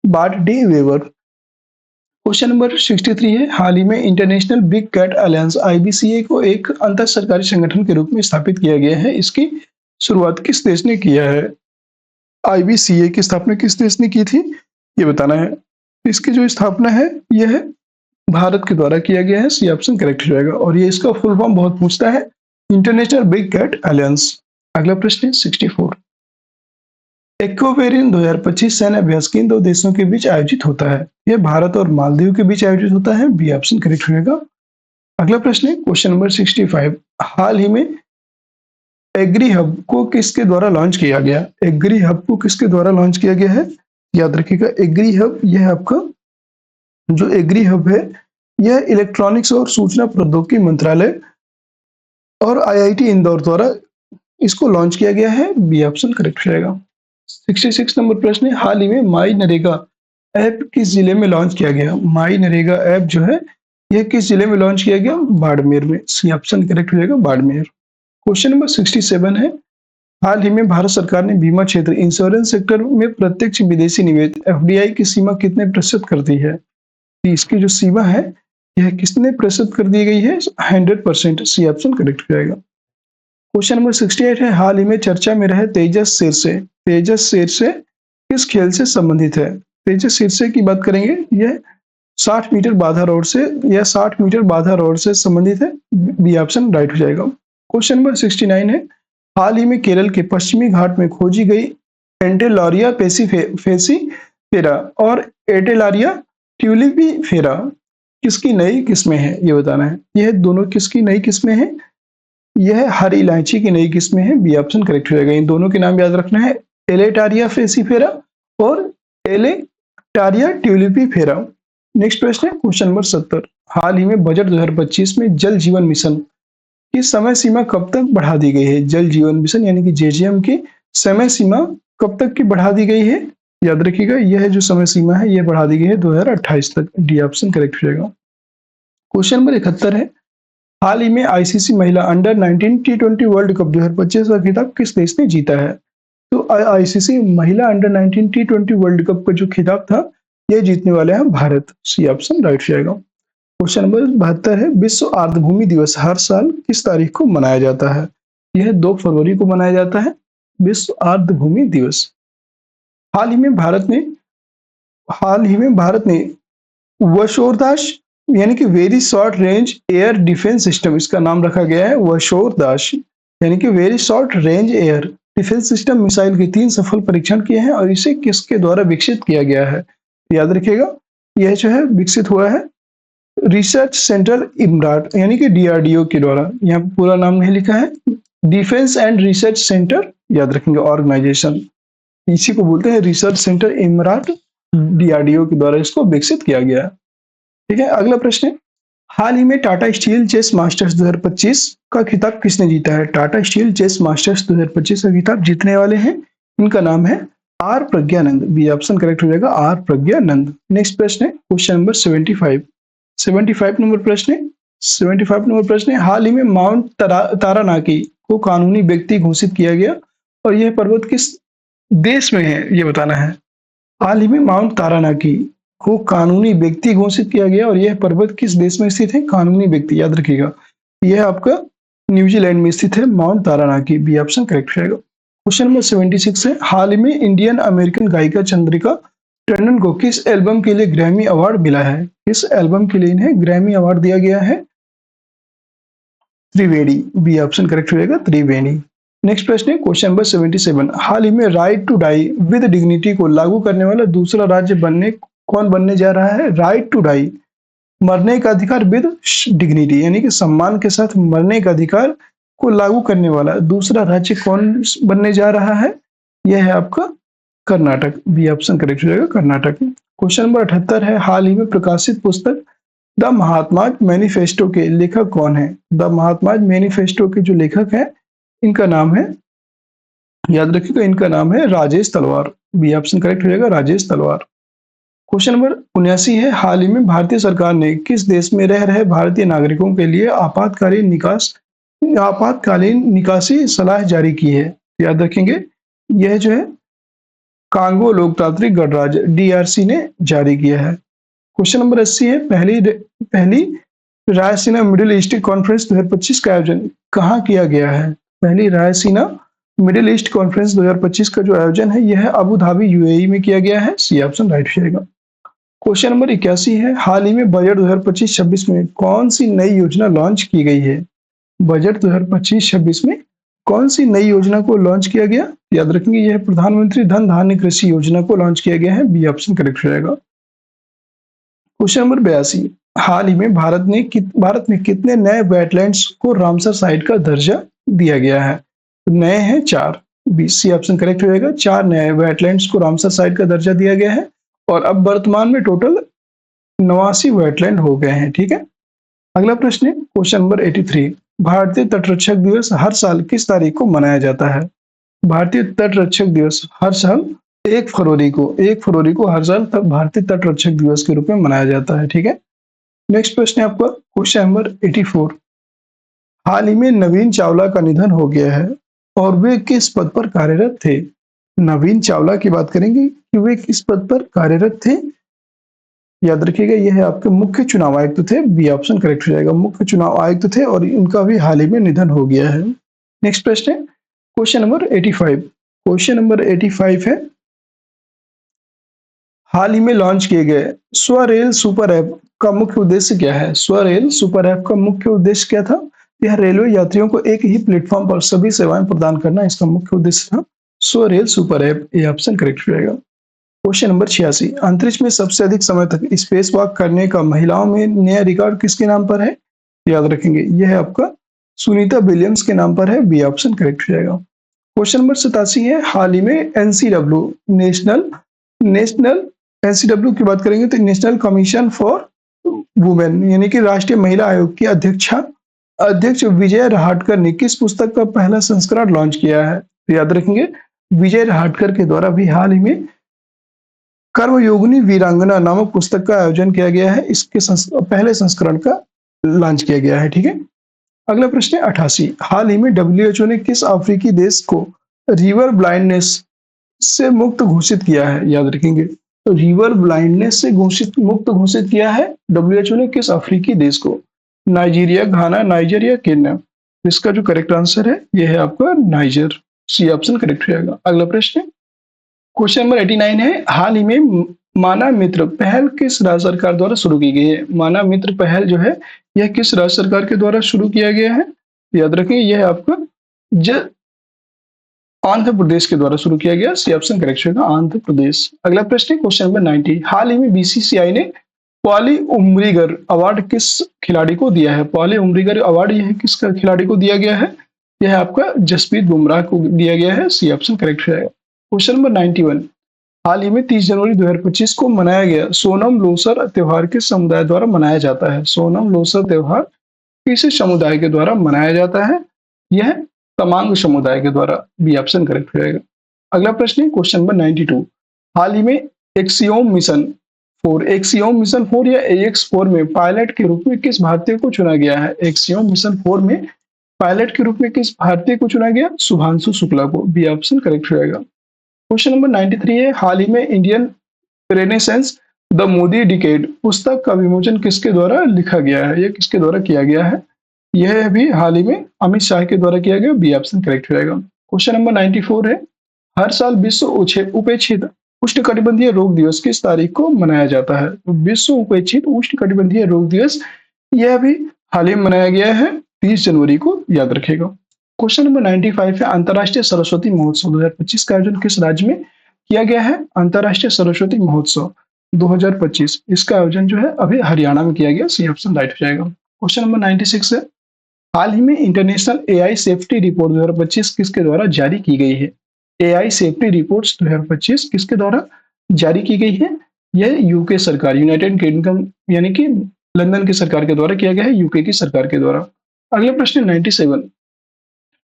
Bart de Wever. Question number 63 है हाल ही में international big cat alliance IBCA को एक अंतर सरकारी संगठन के रूप में स्थापित किया गया है। इसकी शुरुआत किस देश ने किया है? IBCA की स्थापना किस देश ने की थी ये बताना है। इसकी जो स्थापना है यह भारत के द्वारा किया गया है। सी ऑप्शन करेक्ट हो जाएगा। और ये इसका फुल फॉर्म बहुत पूछता है, इंटरनेशनल बिग कैट अलायंस। अगला प्रश्न है 64। एक्वापेरिन 2025 सैन्य अभ्यास किन 2 देशों के बीच आयोजित होता है? यह भारत और मालदीव के बीच आयोजित होता है। बी ऑप्शन करेक्ट हो जाएगा। अगला प्रश्न है क्वेश्चन नंबर 65। हाल ही में एग्री हब को किसके द्वारा लॉन्च किया गया? एग्री हब को किसके द्वारा लॉन्च किया गया है? याद रखिएगा एग्री हब, यह आपका जो एग्री हब है यह इलेक्ट्रॉनिक्स और सूचना प्रौद्योगिकी मंत्रालय और IIT इंदौर द्वारा इसको लॉन्च किया गया है। बी ऑप्शन करेक्ट रहेगा। 66 नंबर प्रश्न है हाल ही में माई नरेगा ऐप किस जिले में लॉन्च किया गया? माई नरेगा ऐप जो है यह किस जिले में लॉन्च किया गया? बाड़मेर में। सी ऑप्शन करेक्ट हो जाएगा, बाड़मेर। क्वेश्चन नंबर 67 है हाल ही में भारत सरकार ने बीमा क्षेत्र इंश्योरेंस सेक्टर में प्रत्यक्ष विदेशी निवेश FDI की सीमा कितने प्रतिशत कर दी है? इसकी जो सीमा है यह कितने प्रतिशत कर दी गई है? 100%। सी ऑप्शन करेक्ट हो जाएगा। क्वेश्चन नंबर 68 है हाल ही में चर्चा में रहे तेजस शेरसे किस खेल से संबंधित है? तेजस शीर्षक की बात करेंगे, यह 60 मीटर बाधा रोड से, यह 60 मीटर बाधा रोड से संबंधित है। बी ऑप्शन राइट हो जाएगा। क्वेश्चन नंबर 69 है, हाल ही में केरल के पश्चिमी घाट में खोजी गई एंटेलारिया फेसिफेरा और एटेलारिया ट्यूलिपिफेरा किसकी नई किस्में हैं, ये बताना है। यह दोनों किसकी नई किस्में हैं? यह हरी इलायची की नई किस्में हैं। बी ऑप्शन करेक्ट हो जाएगा। इन दोनों के नाम याद रखना है, एलेटारिया फेसिफेरा और एलेटारिया ट्यूलिपिफेरा। नेक्स्ट प्रश्न है क्वेश्चन नंबर 70, हाल ही में बजट 2025 में जल जीवन मिशन की समय सीमा कब तक बढ़ा दी गई है? जल जीवन मिशन यानी कि जेजीएम की समय सीमा कब तक की बढ़ा दी गई है? याद रखिएगा, यह जो समय सीमा है यह बढ़ा दी गई है 2028 तक। डी ऑप्शन करेक्ट हो जाएगा। क्वेश्चन नंबर 71 है, हाल ही में आईसीसी महिला अंडर 19 टी20 वर्ल्ड कप 2025 का खिताब किस देश ने जीता है? तो आईसीसी महिला अंडर 19 टी20 वर्ल्ड कप का जो खिताब था यह जीतने वाले हैं भारत। सी ऑप्शन राइट हो जाएगा। क्वेश्चन नंबर 72 है, विश्व आर्द्रभूमि दिवस हर साल किस तारीख को मनाया जाता है? यह 2 फरवरी को मनाया जाता है, विश्व आर्द्रभूमि दिवस। हाल ही में भारत ने वशोरदाश यानी कि very short range air defence system, इसका नाम रखा गया है वशोरदाश यानी कि very short range air defence system missile के 3 सफल परीक्षण किए हैं और इसे किसके द्वारा विकसित किया गया है? याद रखिएगा, यह जो है विकसित हुआ है रिसर्च सेंटर इमराट यानी कि डीआरडीओ के द्वारा। यहाँ पूरा नाम नहीं लिखा है, डिफेंस एंड रिसर्च सेंटर, याद रखेंगे ऑर्गेनाइजेशन, इसी को बोलते हैं रिसर्च सेंटर इमराट, डीआरडीओ के द्वारा इसको विकसित किया गया है। ठीक है, अगला प्रश्न है, हाल ही में टाटा स्टील चेस मास्टर्स 2025 का खिताब किसने जीता है? टाटा स्टील चेस मास्टर्स 2025 का खिताब जीतने वाले हैं, इनका नाम है R Praggnanandhaa. B option correct हो जाएगा, आर प्रज्ञानंद। नेक्स्ट प्रश्न है क्वेश्चन नंबर 75 नंबर प्रश्न है। 75 नंबर प्रश्न है, हाल ही में माउंट तारानाकी को कानूनी व्यक्ति घोषित किया गया और यह पर्वत किस देश में है, ये बताना है। हाल ही में माउंट तारानाकी को कानूनी व्यक्ति घोषित किया गया और यह पर्वत किस देश में स्थित है? कानूनी व्यक्ति, याद रखिएगा, यह आपका न्यूजीलैंड में स्थित है माउंट तारानाकी। बी ऑप्शन करेक्ट रहेगा। क्वेश्चन नंबर 76 है, हाल ही में इंडियन अमेरिकन गायिका चंद्रिका टंडन को किस एल्बम के लिए ग्रैमी अवार्ड मिला है? किस एल्बम के लिए इन्हें ग्रैमी अवार्ड दिया गया है? त्रिवेणी। बी ऑप्शन करेक्ट रहेगा, त्रिवेणी। नेक्स्ट प्रश्न है क्वेश्चन नंबर 77, हाल ही में right to die with dignity को लागू करने वाला दूसरा राज्य कौन बनने जा रहा है? राइट टू डाई, मरने का अधिकार विद डिग्निटी यानी कि सम्मान के साथ मरने का अधिकार को लागू करने वाला दूसरा राज्य कौन बनने जा रहा है? यह है आपका कर्नाटक। बी ऑप्शन करेक्ट हो जाएगा, कर्नाटक। क्वेश्चन नंबर 78 है, हाल ही में प्रकाशित पुस्तक द महात्मा मैनिफेस्टो के लेखक कौन है? द महात्मा मैनिफेस्टो के जो लेखक है इनका नाम है, याद रखिएगा, इनका नाम है राजेश तलवार। बी ऑप्शन करेक्ट हो जाएगा, राजेश तलवार। क्वेश्चन नंबर 79 है, हाल ही में भारतीय सरकार ने किस देश में रह रहे भारतीय नागरिकों के लिए आपातकालीन निकासी सलाह जारी की है? याद रखेंगे, यह जो है कांगो लोकतांत्रिक गणराज्य डीआरसी ने जारी किया है। क्वेश्चन नंबर 80 है, पहली रायसीना मिडिल ईस्ट कॉन्फ्रेंस 2025 का आयोजन कहाँ किया गया है? पहली रायसीना मिडिल ईस्ट कॉन्फ्रेंस 2025 का जो आयोजन है यह अबू धाबी यूएई में किया गया है। सी ऑप्शन राइट हो जाएगा। क्वेश्चन नंबर 81 है, हाल ही में बजट 2025-26 में कौन सी नई योजना लॉन्च की गई है? बजट 2025-26 में कौन सी नई योजना को लॉन्च किया गया? याद रखेंगे, यह प्रधानमंत्री धन धान्य कृषि योजना को लॉन्च किया गया है। बी ऑप्शन करेक्ट हो जाएगा। क्वेश्चन नंबर 82, हाल ही में भारत में कितने नए वेटलैंड्स को रामसर साइट का दर्जा दिया गया है? नए हैं 4। बी सी ऑप्शन करेक्ट हो जाएगा, 4 नए वेटलैंड्स को रामसर साइट का दर्जा दिया गया है और अब वर्तमान में टोटल 89 वेटलैंड हो गए हैं। ठीक है, अगला प्रश्न है क्वेश्चन नंबर 83, भारतीय तटरक्षक दिवस हर साल किस तारीख को मनाया जाता है? भारतीय तटरक्षक दिवस हर साल 1 फरवरी को हर साल भारतीय तटरक्षक दिवस के रूप में मनाया जाता है। ठीक है, नेक्स्ट प्रश्न है आपका क्वेश्चन नंबर 84, हाल ही में नवीन चावला का निधन हो गया है और वे किस पद पर कार्यरत थे? नवीन चावला की बात करेंगे कि वे किस पद पर कार्यरत थे। याद रखिएगा, यह आपके मुख्य चुनाव आयुक्त थे। बी ऑप्शन करेक्ट हो जाएगा, मुख्य चुनाव आयुक्त थे और इनका भी हाल ही में निधन हो गया है। नेक्स्ट प्रश्न है क्वेश्चन नंबर 85 है, हाल ही में लॉन्च किए गए स्वरेल सुपर ऐप का मुख्य उद्देश्य क्या है? स्वरेल सुपर ऐप का मुख्य उद्देश्य क्या था? यह रेलवे यात्रियों को एक ही प्लेटफॉर्म पर सभी सेवाएं प्रदान करना इसका मुख्य उद्देश्य था। स्वरेल सुपर ऐप, ये ऑप्शन करेक्ट रहेगा। क्वेश्चन नंबर 86, अंतरिक्ष में सबसे अधिक समय तक स्पेस वॉक करने का महिलाओं में नया रिकॉर्ड किसके नाम पर है? याद रखेंगे, यह है आपका सुनीता विलियम्स के नाम पर है। बी ऑप्शन करेक्ट रहेगा। क्वेश्चन नंबर 87 है, हाल ही में एनसीडब्ल्यू नेशनल नेशनल एनसीडब्ल्यू की बात करेंगे तो नेशनल कमीशन फॉर वुमेन यानी कि राष्ट्रीय महिला आयोग की अध्यक्ष विजय रहाटकर ने किस पुस्तक का पहला संस्करण लॉन्च किया है? तो याद रखेंगे, विजय रहाटकर के द्वारा भी हाल ही में कर्मयोगिनी वीरांगना नामक पुस्तक का आयोजन किया गया है। इसके पहले संस्करण का लॉन्च किया गया है। ठीक है, अगला प्रश्न है 88, हाल ही में डब्ल्यूएचओ ने किस अफ्रीकी देश को रिवर ब्लाइंडनेस से मुक्त घोषित किया है? याद रखेंगे, तो रिवर ब्लाइंडनेस से मुक्त घोषित किया है डब्ल्यूएचओ ने किस अफ्रीकी देश को? नाइजीरिया, घाना, नाइजर या केन्या? इसका जो करेक्ट आंसर है यह है आपका नाइजर। सी ऑप्शन करेक्ट रहेगा। अगला प्रश्न, क्वेश्चन नंबर 89 है, हाल ही में माना मित्र पहल किस राज्य सरकार द्वारा शुरू की गई है? माना मित्र पहल जो है यह किस राज्य सरकार के द्वारा शुरू किया गया है? याद रखेंगे, यह है आपका आंध्र प्रदेश के द्वारा शुरू किया गया। सी ऑप्शन करेक्ट होगा, आंध्र प्रदेश। अगला प्रश्न है क्वेश्चन नंबर 90, हाल ही में बीसीसीआई ने पॉली उमरीगर अवार्ड किस खिलाड़ी को दिया है? पॉली उमरीगर अवार्ड यह किस खिलाड़ी को दिया गया है? यह आपका जसप्रीत बुमराह को दिया गया है। सी ऑप्शन करेक्ट रहेगा। क्वेश्चन नंबर 91, हाल ही में 30 जनवरी 2025 को मनाया गया सोनम लोसर त्योहार किस समुदाय द्वारा मनाया जाता है? सोनम लोसर त्योहार किस समुदाय के द्वारा मनाया जाता है? यह तमांग समुदाय के द्वारा। बी ऑप्शन करेक्ट रहेगा। अगला प्रश्न है क्वेश्चन नंबर 92, हाल ही में एक्सियोम मिशन 4 या AX4 में पायलट के रूप में किस भारतीय को चुना गया है? एक्सियोम मिशन 4 में पायलट के रूप में किस भारतीय को चुना गया? शुभांशु शुक्ला को। बी ऑप्शन करेक्ट रहेगा। क्वेश्चन नंबर 93 है, हाल ही में Indian renaissance the Modi decade पुस्तक का विमोचन किसके द्वारा लिखा गया है? यह किसके द्वारा किया गया है? यह भी हाल ही में अमित शाह के द्वारा किया गया। बी ऑप्शन करेक्ट रहेगा। क्वेश्चन नंबर 94 है, हर साल विश्व उपेक्षित उष्णकटिबंधीय रोग दिवस किस तारीख को मनाया जाता है? विश्व उपेक्षित उष्णकटिबंधीय रोग दिवस यह भी हाल ही में मनाया गया है 30 जनवरी को। याद रखेगा। क्वेश्चन नंबर 95 है, अंतर्राष्ट्रीय सरस्वती महोत्सव 2025 का आयोजन किस राज्य में किया गया है? अंतर्राष्ट्रीय सरस्वती महोत्सव 2025 इसका आयोजन जो है अभी हरियाणा में किया गया। सी ऑप्शन राइट हो जाएगा। क्वेश्चन नंबर 96 है, हाल ही में इंटरनेशनल एआई सेफ्टी रिपोर्ट 2025 किसके द्वारा जारी की गई है? एआई सेफ्टी रिपोर्ट्स 2025 किसके द्वारा जारी की गई है? यह यूके सरकार, यूनाइटेड किंगडम यानी कि लंदन की सरकार के द्वारा किया गया है, यूके की सरकार के द्वारा। अगला प्रश्न 97,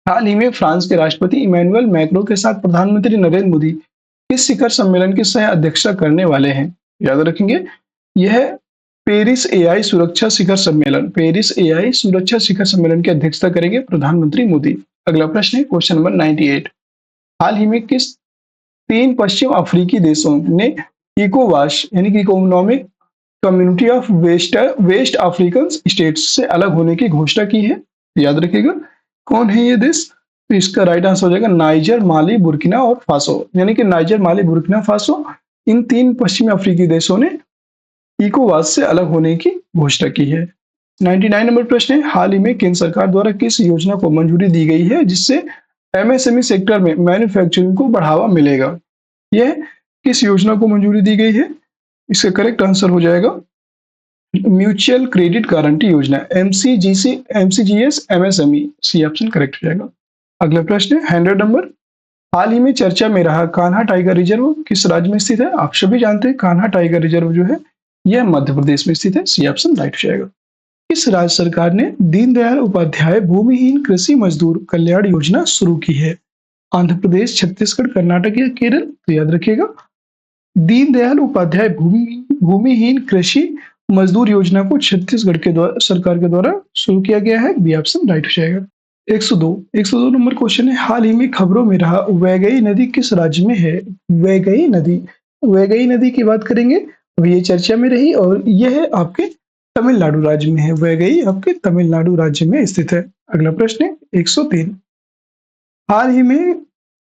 हाल ही में फ्रांस के राष्ट्रपति इमैनुअल मैक्रो के साथ प्रधानमंत्री नरेंद्र मोदी किस शिखर सम्मेलन की सह अध्यक्षता करने वाले हैं? याद रखेंगे, यह पेरिस एआई सुरक्षा शिखर सम्मेलन की अध्यक्षता करेंगे प्रधानमंत्री मोदी। अगला प्रश्न है क्वेश्चन नंबर 98, हाल ही में किस 3 पश्चिम अफ्रीकी देशों ने इकोवास यानी कि economic community of West African states से अलग होने की घोषणा की है? याद रखिएगा, कौन है ये देश? तो इसका राइट आंसर हो जाएगा नाइजर, माली, बुर्किना और फासो। यानी कि नाइजर, माली, बुर्किना फासो, इन 3 पश्चिमी अफ्रीकी देशों ने इकोवास से अलग होने की घोषणा की है। 99 नंबर प्रश्न है, हाल ही में केंद्र सरकार द्वारा किस योजना को मंजूरी दी गई है जिससे एमएसएमई सेक्टर में मैन्युफैक्चरिंग को बढ़ावा मिलेगा? यह किस योजना को मंजूरी दी गई है? इसका करेक्ट आंसर हो जाएगा म्यूचुअल क्रेडिट गारंटी योजना, MCGS MSME। C option correct हो जाएगा। अगला प्रश्न है 100 नंबर, हाल ही में चर्चा में रहा कान्हा टाइगर रिजर्व किस राज्य में स्थित है? आप सभी जानते हैं कान्हा टाइगर रिजर्व जो है यह मध्य प्रदेश में स्थित है। सी ऑप्शन राइट हो जाएगा। किस राज्य सरकार ने दीनदयाल उपाध्याय भूमिहीन कृषि मजदूर कल्याण योजना शुरू की है? आंध्र प्रदेश, छत्तीसगढ़, कर्नाटक या केरल? तो याद रखिएगा, दीनदयाल उपाध्याय भूमिहीन कृषि मजदूर योजना को छत्तीसगढ़ के द्वारा सरकार के द्वारा शुरू किया गया है। बी ऑप्शन राइट हो जाएगा। 102 नंबर क्वेश्चन है, हाल ही में खबरों में रहा वैगई नदी किस राज्य में है? वैगई नदी की बात करेंगे तो ये चर्चा में रही और यह आपके तमिलनाडु राज्य में है। वैगई आपके तमिलनाडु राज्य में स्थित है। अगला प्रश्न है 103, हाल ही में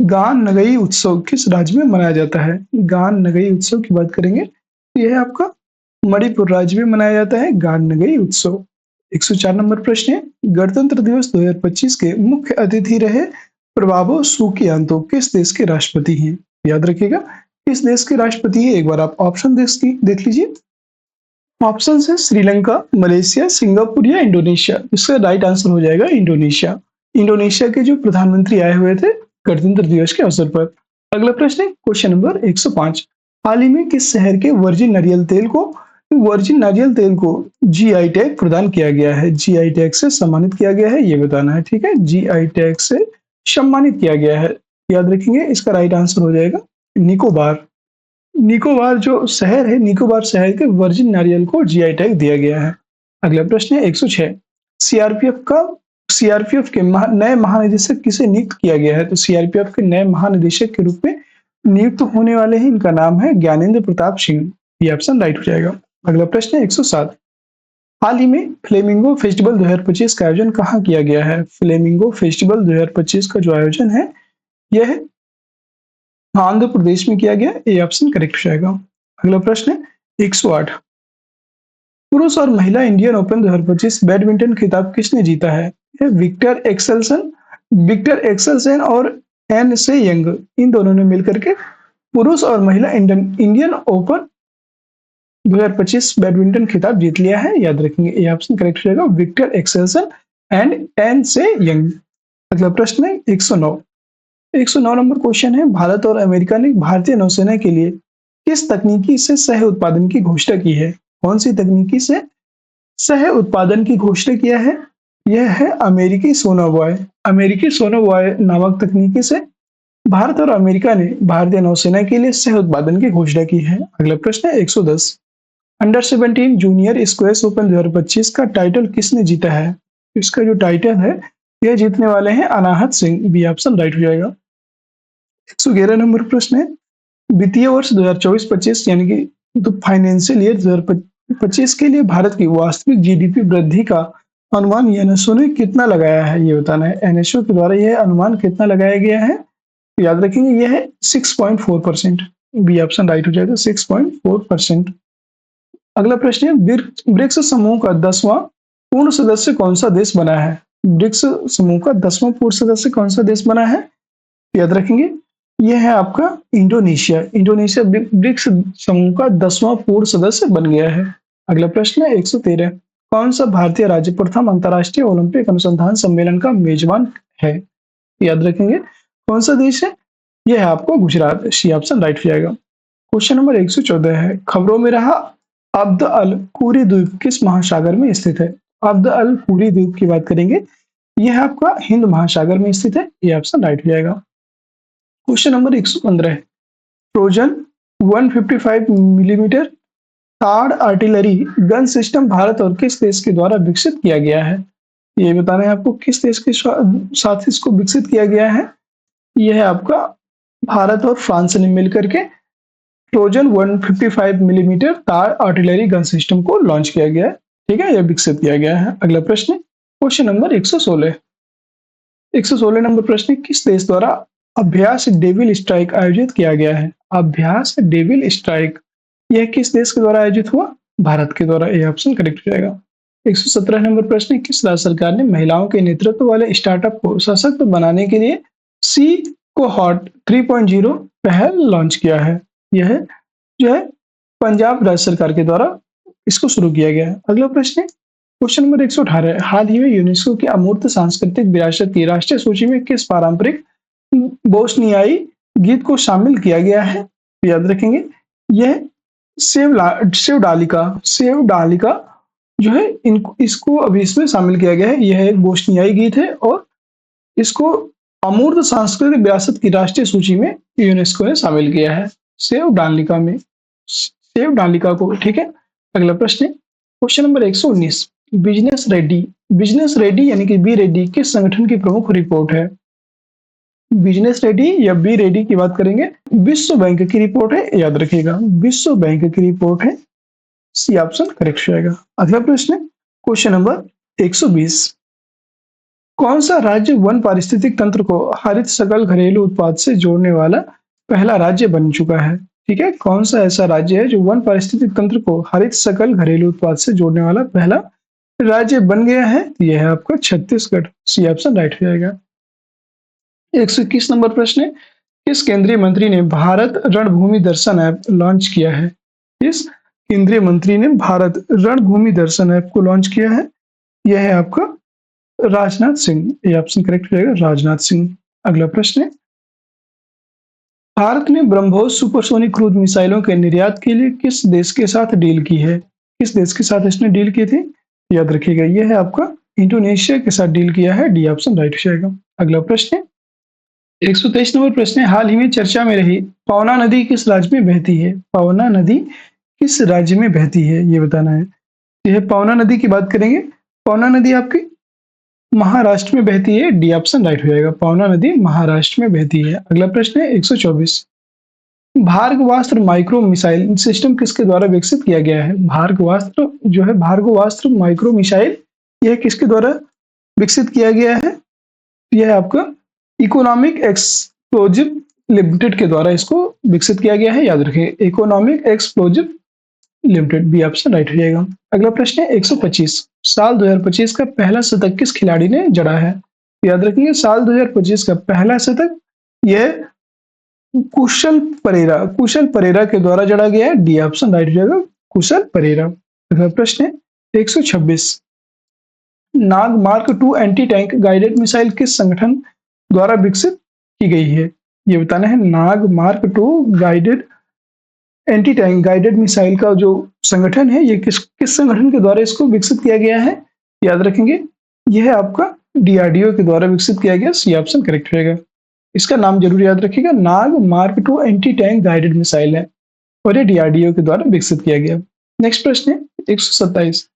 गान नगई उत्सव किस राज्य में मनाया जाता है? गान नगई उत्सव की बात करेंगे तो यह आपका मणिपुर राज्य में मनाया जाता है गान नगई उत्सव। 104 नंबर प्रश्न है, गणतंत्र दिवस 2025 के मुख्य अतिथि रहे प्रभावो सुखियांतो किस देश के राष्ट्रपति हैं? याद रखिएगा किस देश के राष्ट्रपति है, एक बार आप ऑप्शन देख लीजिए। ऑप्शन है श्रीलंका, मलेशिया, सिंगापुर या इंडोनेशिया। इसका राइट आंसर हो जाएगा इंडोनेशिया। इंडोनेशिया के जो प्रधानमंत्री आए हुए थे गणतंत्र दिवस के अवसर पर। अगला प्रश्न है क्वेश्चन नंबर 105, हाल ही में किस शहर के वर्जिन नारियल तेल को जीआई टैग प्रदान किया गया है? जीआई टैग से सम्मानित किया गया है, ये बताना है। ठीक है, जीआई टैग से सम्मानित किया गया है, याद रखेंगे। इसका राइट आंसर हो जाएगा निकोबार। निकोबार जो शहर है, निकोबार शहर के वर्जिन नारियल को जीआई टैग दिया गया है। अगला प्रश्न है 106, सीआरपीएफ के नए महानिदेशक किसे नियुक्त किया गया है? तो सीआरपीएफ के नए महानिदेशक के रूप में नियुक्त होने वाले हैं, इनका नाम है ज्ञानेंद्र प्रताप सिंह। ये ऑप्शन राइट हो जाएगा। अगला प्रश्न है 107, हाल ही में फ्लेमिंगो फेस्टिवल 2025 का आयोजन कहाँ किया गया है? फ्लेमिंगो फेस्टिवल 2025 का जो आयोजन है यह आंध्र प्रदेश में किया गया, ये ऑप्शन करेक्ट हो जाएगा। अगला प्रश्न है 108, पुरुष और महिला इंडियन ओपन 2025 बैडमिंटन खिताब किसने जीता है? विक्टर एक्सेलसन और एन से यंग, इन दोनों ने मिलकर के पुरुष और महिला इंडियन ओपन 2025 बैडमिंटन खिताब जीत लिया है, याद रखेंगे। ये ऑप्शन करेक्ट हो जाएगा, विक्टर एक्सेलसन एंड एन से यंग। अगला प्रश्न है 109 नंबर क्वेश्चन है, भारत और अमेरिका ने भारतीय नौसेना के लिए किस तकनीकी से सह उत्पादन की घोषणा की है? कौन सी तकनीकी से सह उत्पादन की घोषणा किया है? यह है अमेरिकी सोनोबॉय नामक तकनीकी से भारत और अमेरिका ने भारतीय नौसेना के लिए सह उत्पादन की घोषणा की है। अगला प्रश्न है 110, अंडर 17 जूनियर स्क्वैश ओपन 2025 का टाइटल किसने जीता है? इसका जो टाइटल है यह जीतने वाले हैं अनाहत सिंह, बी ऑप्शन राइट हो जाएगा। 111 नंबर प्रश्न है, वित्तीय वर्ष 2024-25 यानी कि फाइनेंशियल ईयर 2025 के लिए भारत की वास्तविक जीडीपी वृद्धि का अनुमान एनएसओ ने कितना लगाया है, ये बताना है। एनएसओ के द्वारा यह अनुमान कितना लगाया गया है, याद रखेंगे यह है 6.4%, बी ऑप्शन राइट हो जाएगा 6.4%। अगला प्रश्न है, ब्रिक्स समूह का 10वां पूर्ण सदस्य कौन सा देश बना है? ब्रिक्स समूह का 10वां पूर्ण सदस्य कौन सा देश बना है, याद रखेंगे यह है आपका इंडोनेशिया ब्रिक्स समूह का 10वां पूर्ण सदस्य बन गया है। अगला प्रश्न है 113, कौन सा भारतीय राज्य प्रथम अंतर्राष्ट्रीय ओलंपिक अनुसंधान सम्मेलन का मेजबान है? याद रखेंगे कौन सा देश है, यह है आपको गुजरात, सी ऑप्शन राइट हो जाएगा। क्वेश्चन नंबर 114 है, खबरों में रहा अब्द अल कुरी द्वीप किस महासागर में स्थित है? अब्द अल कुरी द्वीप की बात करेंगे, यह आपका हिंद महासागर में स्थित है, यह ऑप्शन राइट हो जाएगा। क्वेश्चन नंबर 115 है, Trojan 155 millimetre third artillery gun system Bharat और किस देश के द्वारा विकसित किया गया है? ये बताना है आपको किस देश के साथ इसको विकसित किया गया है। यह है आपका भारत और फ्रांस ने मिलकर के Trojan 155 millimetre third artillery gun system को लॉन्च किया गया है। ठीक है, यह विकसित किया गया है। अगला प्रश्न, क्वेश्चन नंबर 116 नंबर प्रश्न, किस देश द्वारा अभ्यास डेविल स्ट्राइक आयोजित किया गया है? अभ्यास डेविल स्ट्राइक यह किस देश के द्वारा आयोजित हुआ? भारत के द्वारा, यह ऑप्शन करेक्ट हो जाएगा। 117 नंबर प्रश्न, किस राज्य सरकार ने महिलाओं के नेतृत्व वाले स्टार्टअप को सशक्त बनाने के लिए सी कोहॉर्ट 3.0 पहल लॉन्च किया है? यह जो है पंजाब राज्य सरकार के द्वारा इसको शुरू किया गया है। अगला प्रश्न, क्वेश्चन नंबर 118, हाल ही में यूनेस्को की अमूर्त सांस्कृतिक विरासत की राष्ट्रीय सूची में किस पारंपरिक बोस्नियाई गीत को शामिल किया गया है? याद रखेंगे यह सेव डालिका जो है इसको अभी इसमें शामिल किया गया है। यह एक बोस्नियाई गीत है और इसको अमूर्त सांस्कृतिक विरासत की राष्ट्रीय सूची में यूनेस्को ने शामिल किया है, सेव डालिका को। ठीक है, अगला प्रश्न, क्वेश्चन नंबर 119, बिजनेस रेडी यानी कि बी रेडी किस संगठन की प्रमुख रिपोर्ट है? बिजनेस रेडी या बी रेडी की बात करेंगे, विश्व बैंक की रिपोर्ट है, याद रखिएगा विश्व बैंक की रिपोर्ट है, सी ऑप्शन करेक्ट हो जाएगा। अगला प्रश्न, क्वेश्चन नंबर 120, कौन सा राज्य वन पारिस्थितिक तंत्र को हरित सकल घरेलू उत्पाद से जोड़ने वाला पहला राज्य बन चुका है? ठीक है, कौन सा ऐसा राज्य है जो वन पारिस्थितिक तंत्र को हरित सकल घरेलू उत्पाद से जोड़ने वाला पहला राज्य बन गया है? यह है आपका छत्तीसगढ़। सी ऑप्शन राइट हो जाएगा। 121 नंबर प्रश्न है, किस केंद्रीय मंत्री ने भारत रणभूमि दर्शन ऐप लॉन्च किया है? किस केंद्रीय मंत्री ने भारत रणभूमि दर्शन ऐप को लॉन्च किया है? यह है आपका राजनाथ सिंह। ये ऑप्शन करेक्ट हो जाएगा, राजनाथ सिंह। अगला प्रश्न है, भारत ने ब्रह्मोस सुपरसोनिक क्रूज मिसाइलों के निर्यात के लिए किस देश के साथ डील की है? किस देश के साथ इसने डील की थी? याद रखिएगा, यह है आपका इंडोनेशिया के साथ डील किया है। डी ऑप्शन राइट हो जाएगा। अगला प्रश्न है, 123 नंबर प्रश्न है, हाल ही में चर्चा में रही पवना नदी किस राज्य में बहती है? पवना नदी किस राज्य में बहती है, ये बताना है। यह पवना नदी की बात करेंगे, पवना नदी आपकी महाराष्ट्र में बहती है। डी ऑप्शन राइट हो जाएगा, पवना नदी महाराष्ट्र में बहती है। अगला प्रश्न है 124, भार्गवास्त्र माइक्रो मिसाइल सिस्टम किसके द्वारा विकसित किया गया है? भार्गवास्त्र जो है, भार्गवास्त्र माइक्रो मिसाइल, यह किसके द्वारा विकसित किया गया है? यह आपका इकोनॉमिक एक्सप्लोजिव लिमिटेड के द्वारा इसको विकसित किया गया है। याद रखिए, economic explosive limited. B option right हो जाएगा। अगला प्रश्न है 125, साल 2025 का पहला शतक किस खिलाड़ी ने जड़ा है? याद रखिए, साल 2025 का पहला शतक यह कुशल परेरा के द्वारा जड़ा गया है। डी ऑप्शन राइट हो जाएगा, कुशल परेरा। अगला प्रश्न है 126, Nag mark 2 anti tank guided missile किस संगठन द्वारा विकसित की गई है? ये बताना है, Nag mark 2 guided anti tank guided missile का जो संगठन है, ये किस संगठन के द्वारा इसको विकसित किया गया है? याद रखेंगे, यह आपका डीआरडीओ के द्वारा विकसित किया गया। सी ऑप्शन करेक्ट रहेगा। इसका नाम जरूर याद रखिएगा, Nag mark 2 anti tank guided missile है और ये डीआरडीओ के द्वारा विकसित किया गया। नेक्स्ट प्रश्न है 127,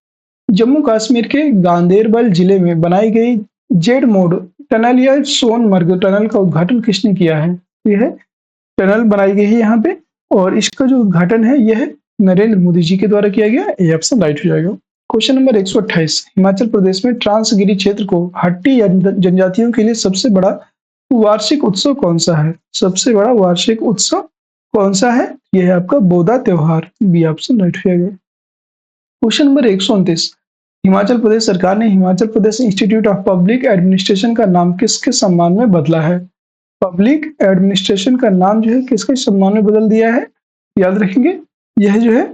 जम्मू कश्मीर के गांदेरबल जिले में बनाई गई जेड मोड टनल या सोनमर्ग टनल का उद्घाटन किसने किया है? यह टनल बनाई गई है यहाँ पे और इसका जो उद्घाटन है यह नरेंद्र मोदी जी के द्वारा किया गया। ये ऑप्शन राइट हो जाएगा। क्वेश्चन नंबर 128, हिमाचल प्रदेश में ट्रांसगिरी क्षेत्र को हट्टी जनजातियों के लिए सबसे बड़ा वार्षिक उत्सव कौन सा है? सबसे बड़ा वार्षिक उत्सव कौन सा है? यह है आपका बोदा त्योहार। बी ऑप्शन राइट हो जाएगा। क्वेश्चन नंबर 129, हिमाचल प्रदेश सरकार ने Himachal Pradesh institute of public administration का नाम किसके सम्मान में बदला है? पब्लिक एडमिनिस्ट्रेशन का नाम जो है किसके सम्मान में बदल दिया है? याद रखेंगे, यह जो है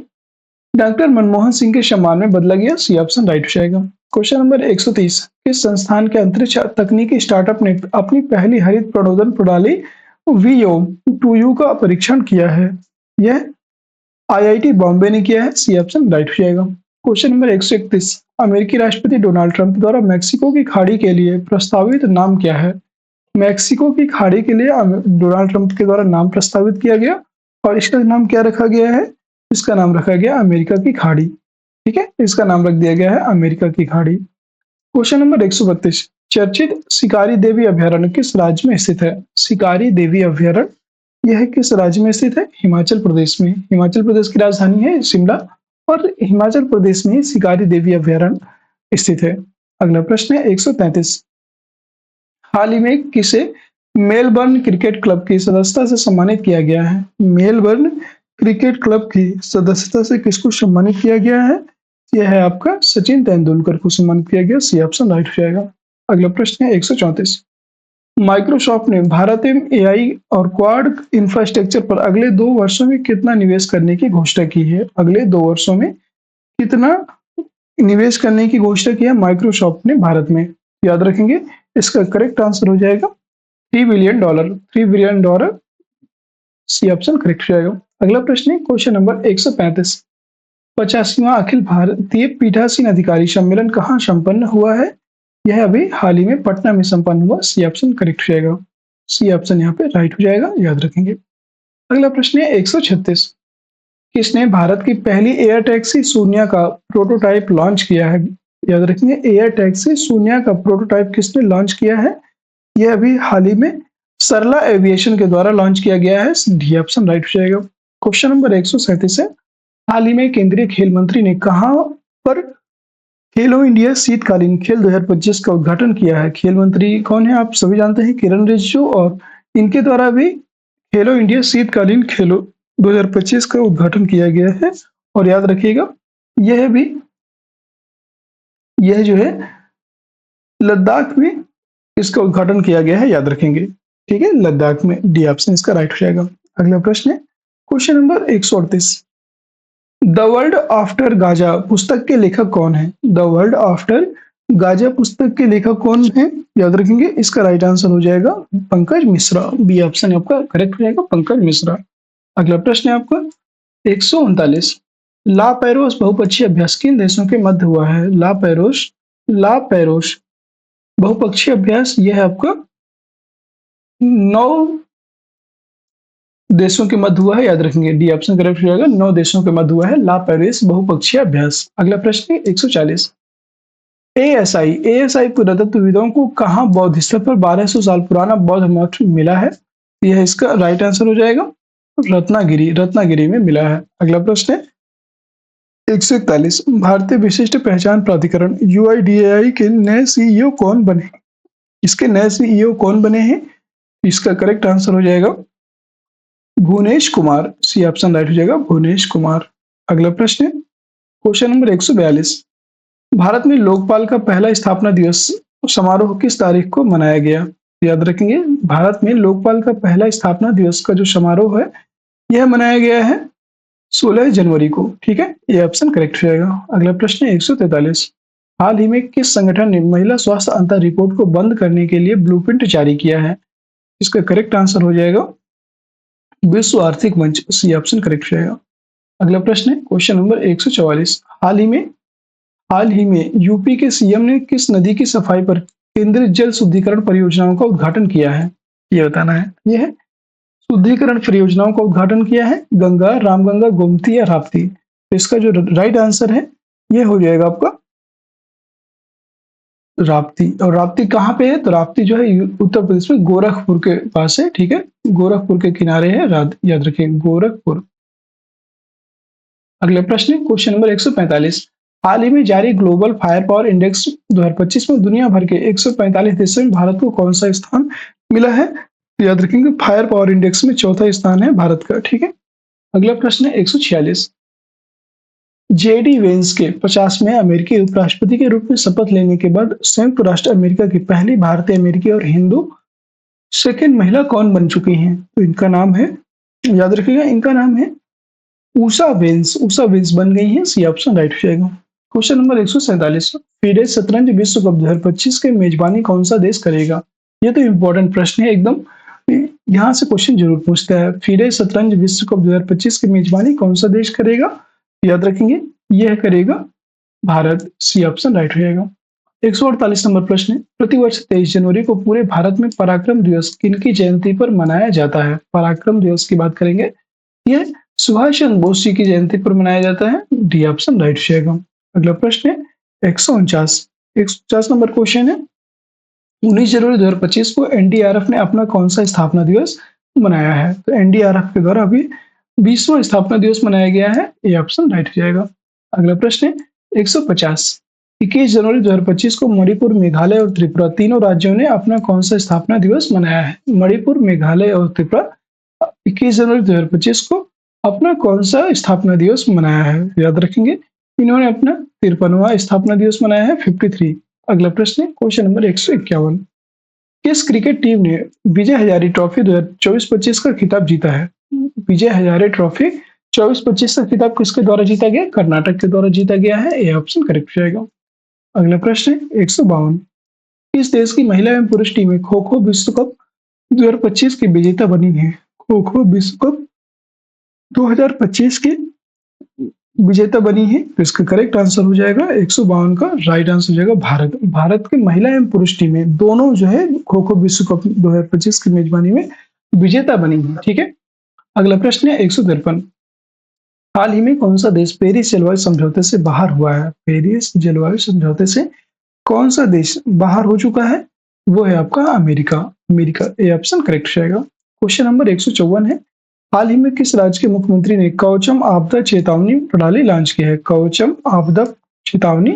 डॉक्टर मनमोहन सिंह के सम्मान में बदला गया। सी ऑप्शन राइट हो जाएगा। क्वेश्चन नंबर 130, किस संस्थान के अंतरिक्ष तकनीकी स्टार्टअप ने अपनी पहली हरित प्रणोदन प्रणाली VO2U का परीक्षण किया है? यह IIT बॉम्बे ने किया है। सी ऑप्शन राइट हो जाएगा। क्वेश्चन नंबर 131, अमेरिकी राष्ट्रपति डोनाल्ड ट्रंप द्वारा मैक्सिको की खाड़ी के लिए प्रस्तावित नाम क्या है? मैक्सिको की खाड़ी के लिए डोनाल्ड ट्रंप के द्वारा नाम प्रस्तावित किया गया और इसका नाम क्या रखा गया है? इसका नाम रखा गया अमेरिका की खाड़ी। ठीक है, इसका नाम रख दिया गया है अमेरिका की खाड़ी। क्वेश्चन नंबर 132, चर्चित शिकारी देवी अभ्यारण्य किस राज्य में स्थित है? शिकारी देवी अभ्यारण्य यह किस राज्य में स्थित है? हिमाचल प्रदेश में। हिमाचल प्रदेश की राजधानी है शिमला और हिमाचल प्रदेश में शिकारी देवी अभ्यारण्य स्थित है। अगला प्रश्न है 133, हाल ही में किसे मेलबर्न क्रिकेट क्लब की सदस्यता से सम्मानित किया गया है? मेलबर्न क्रिकेट क्लब की सदस्यता से किसको सम्मानित किया गया है? यह है आपका सचिन तेंदुलकर को सम्मानित किया गया। सी ऑप्शन राइट हो जाएगा। अगला प्रश्न है 134, माइक्रोसॉफ्ट ने भारत में AI और क्वाड इंफ्रास्ट्रक्चर पर अगले 2 वर्षों में कितना निवेश करने की घोषणा की है? अगले 2 वर्षों में कितना निवेश करने की घोषणा की है माइक्रोसॉफ्ट ने भारत में? याद रखेंगे, इसका करेक्ट आंसर हो जाएगा $3 billion. $3 billion. C option correct हो जाएगा। अगला प्रश्न है क्वेश्चन नंबर 135, 50वां अखिल भारतीय पीठासीन अधिकारी सम्मेलन कहाँ संपन्न हुआ है? यह अभी हाल ही में पटना में संपन्न हुआ। सी ऑप्शन करेक्ट हो जाएगा। सी ऑप्शन यहाँ पे राइट हो जाएगा, याद रखेंगे। अगला प्रश्न है 136, किसने भारत की पहली एयर टैक्सी शून्य का प्रोटोटाइप लॉन्च किया है? याद रखेंगे, एयर टैक्सी शून्य का प्रोटोटाइप किसने लॉन्च किया है? यह अभी हाल ही में सरला एविएशन के द्वारा लॉन्च किया गया है। डी ऑप्शन राइट हो जाएगा। क्वेश्चन नंबर 137 है, हाल ही में केंद्रीय खेल मंत्री ने कहां पर खेलो इंडिया शीतकालीन खेल 2025 का उद्घाटन किया है। खेल मंत्री कौन है आप सभी जानते हैं, किरण रिजिजू, और इनके द्वारा भी खेलो इंडिया शीतकालीन खेलो 2025 का उद्घाटन किया गया है। और याद रखिएगा यह भी यह जो है लद्दाख में इसका उद्घाटन किया गया है, याद रखेंगे। ठीक है, लद्दाख में, डी ऑप्शन इसका राइट हो जाएगा। अगला प्रश्न है question number 138। The world after Gaza पुस्तक के लेखक कौन है? द वर्ल्ड आफ्टर गाजा पुस्तक के लेखक कौन है, याद रखेंगे। इसका राइट आंसर हो जाएगा पंकज मिश्रा, बी ऑप्शन आपका करेक्ट हो जाएगा, पंकज मिश्रा। अगला प्रश्न है आपका 139। ला पैरोस बहुपक्षीय अभ्यास किन देशों के मध्य हुआ है? ला पैरोस बहुपक्षीय अभ्यास यह है आपका 9 देशों के मध्य हुआ है, याद रखेंगे, डी ऑप्शन करेक्ट हो जाएगा। 9 देशों के मध्य हुआ है ला पेरिस बहुपक्षीय अभ्यास। अगला प्रश्न है 140। एएसआई पुरातत्वविदों को कहाँ बौद्ध स्थल पर 1200 साल पुराना बौद्ध मठ मिला है? यह इसका राइट आंसर हो जाएगा रत्नागिरी में मिला है। अगला प्रश्न है 141। भारतीय विशिष्ट पहचान प्राधिकरण यूआईडीएआई के नए सीईओ कौन बने? इसके नए सीईओ कौन बने हैं? इसका करेक्ट आंसर हो जाएगा Bhuvnesh Kumar, C option right हो जाएगा, भुवनेश कुमार। अगला प्रश्न है क्वेश्चन नंबर 142। भारत में लोकपाल का पहला स्थापना दिवस समारोह किस तारीख को मनाया गया? याद रखेंगे, भारत में लोकपाल का पहला स्थापना दिवस का जो समारोह है यह मनाया गया है 16 जनवरी को। ठीक है, यह ऑप्शन करेक्ट हो जाएगा। अगला प्रश्न है 143। हाल ही में किस संगठन ने महिला स्वास्थ्य अंतर रिपोर्ट को बंद करने के लिए ब्लूप्रिंट जारी किया है? इसका करेक्ट आंसर हो जाएगा विश्व आर्थिक मंच, सी ऑप्शन करेक्ट रहेगा। अगला प्रश्न है क्वेश्चन नंबर 144। हाल ही में यूपी के सीएम ने किस नदी की सफाई पर केंद्रीय जल शुद्धिकरण परियोजनाओं का उद्घाटन किया है? ये बताना है। यह शुद्धिकरण परियोजनाओं का उद्घाटन किया है गंगा, रामगंगा, गोमती या राप्ती। तो इसका जो राइट आंसर है यह हो जाएगा आपका राप्ती। और राप्ती कहाँ पे है? तो राप्ती जो है उत्तर प्रदेश में गोरखपुर के पास है। ठीक है, गोरखपुर के किनारे है, याद रखिए गोरखपुर। अगले प्रश्न क्वेश्चन नंबर 145। हाल ही में जारी ग्लोबल फायर पावर इंडेक्स 2025 में दुनिया भर के 145 देशों में भारत को कौन सा स्थान मिला है? याद रखेंगे फायर पावर इंडेक्स में चौथा स्थान है भारत का। ठीक है, अगला प्रश्न है 146। जेडी वेंस के 50वें अमेरिकी उपराष्ट्रपति के रूप में शपथ लेने के बाद संयुक्त राष्ट्र अमेरिका की पहली भारतीय अमेरिकी और हिंदू सेकेंड महिला कौन बन चुकी हैं? तो इनका नाम है, याद रखिएगा, इनका नाम है उषा वेंस बन गई हैं, सी ऑप्शन राइट हो जाएगा। Question number 147। फीडे शतरंज विश्व कप 2025 के मेजबानी कौन सा देश करेगा? ये तो इंपॉर्टेंट प्रश्न है एकदम, यहाँ से क्वेश्चन जरूर पूछता है। फीडे शतरंज विश्व कप 2025 की मेजबानी कौन सा देश करेगा? याद रखेंगे यह करेगा भारत, सी ऑप्शन राइट हो जाएगा। 148 नंबर प्रश्न है प्रतिवर्ष 23 जनवरी को पूरे भारत में पराक्रम दिवस किनकी जयंती पर मनाया जाता है? पराक्रम दिवस की बात करेंगे, यह सुभाष चंद्र बोस जी की जयंती पर मनाया जाता है, डी ऑप्शन राइट हो जाएगा। अगला प्रश्न है 149 नंबर क्वेश्चन है 19 जनवरी 2025 को एनडीआरएफ ने अपना कौन सा स्थापना दिवस मनाया है? तो एनडीआरएफ के द्वारा अभी 20वां स्थापना दिवस मनाया गया है, ये ऑप्शन राइट हो जाएगा। अगला प्रश्न है 150। 21 जनवरी 2025 को मणिपुर, मेघालय और त्रिपुरा तीनों राज्यों ने अपना कौन सा स्थापना दिवस मनाया है? मणिपुर, मेघालय और त्रिपुरा 21 जनवरी 2025 को अपना कौन सा स्थापना दिवस मनाया है? याद रखेंगे इन्होंने अपना 53वां स्थापना दिवस मनाया है, 53। अगला प्रश्न है क्वेश्चन नंबर 151। किस क्रिकेट टीम ने विजय हजारे ट्रॉफी 2024-25 का खिताब जीता है? विजय हजारे ट्रॉफी 24-25 का खिताब किसके द्वारा जीता गया? कर्नाटक के द्वारा जीता गया है, यह ऑप्शन करेक्ट हो जाएगा। अगला प्रश्न है 152। किस देश की महिला एवं पुरुष टीमें खो खो विश्व कप 2025 की विजेता बनी है? खो खो विश्व कप 2025 की विजेता बनी है, तो इसका करेक्ट आंसर हो जाएगा 152 का राइट आंसर हो जाएगा भारत। भारत की महिला एवं पुरुष टीमें दोनों जो है खो खो विश्व कप 2025 की मेजबानी में विजेता बनी है। ठीक है, अगला प्रश्न है 153। हाल ही में कौन सा देश पेरिस जलवायु समझौते से बाहर हुआ है? पेरिस जलवायु समझौते से कौन सा देश बाहर हो चुका है? वो है आपका अमेरिका, ये ऑप्शन करेक्ट हो जाएगा। क्वेश्चन नंबर 154 है हाल ही में किस राज्य के मुख्यमंत्री ने कवचम आपदा चेतावनी प्रणाली लॉन्च की है? कवचम आपदा चेतावनी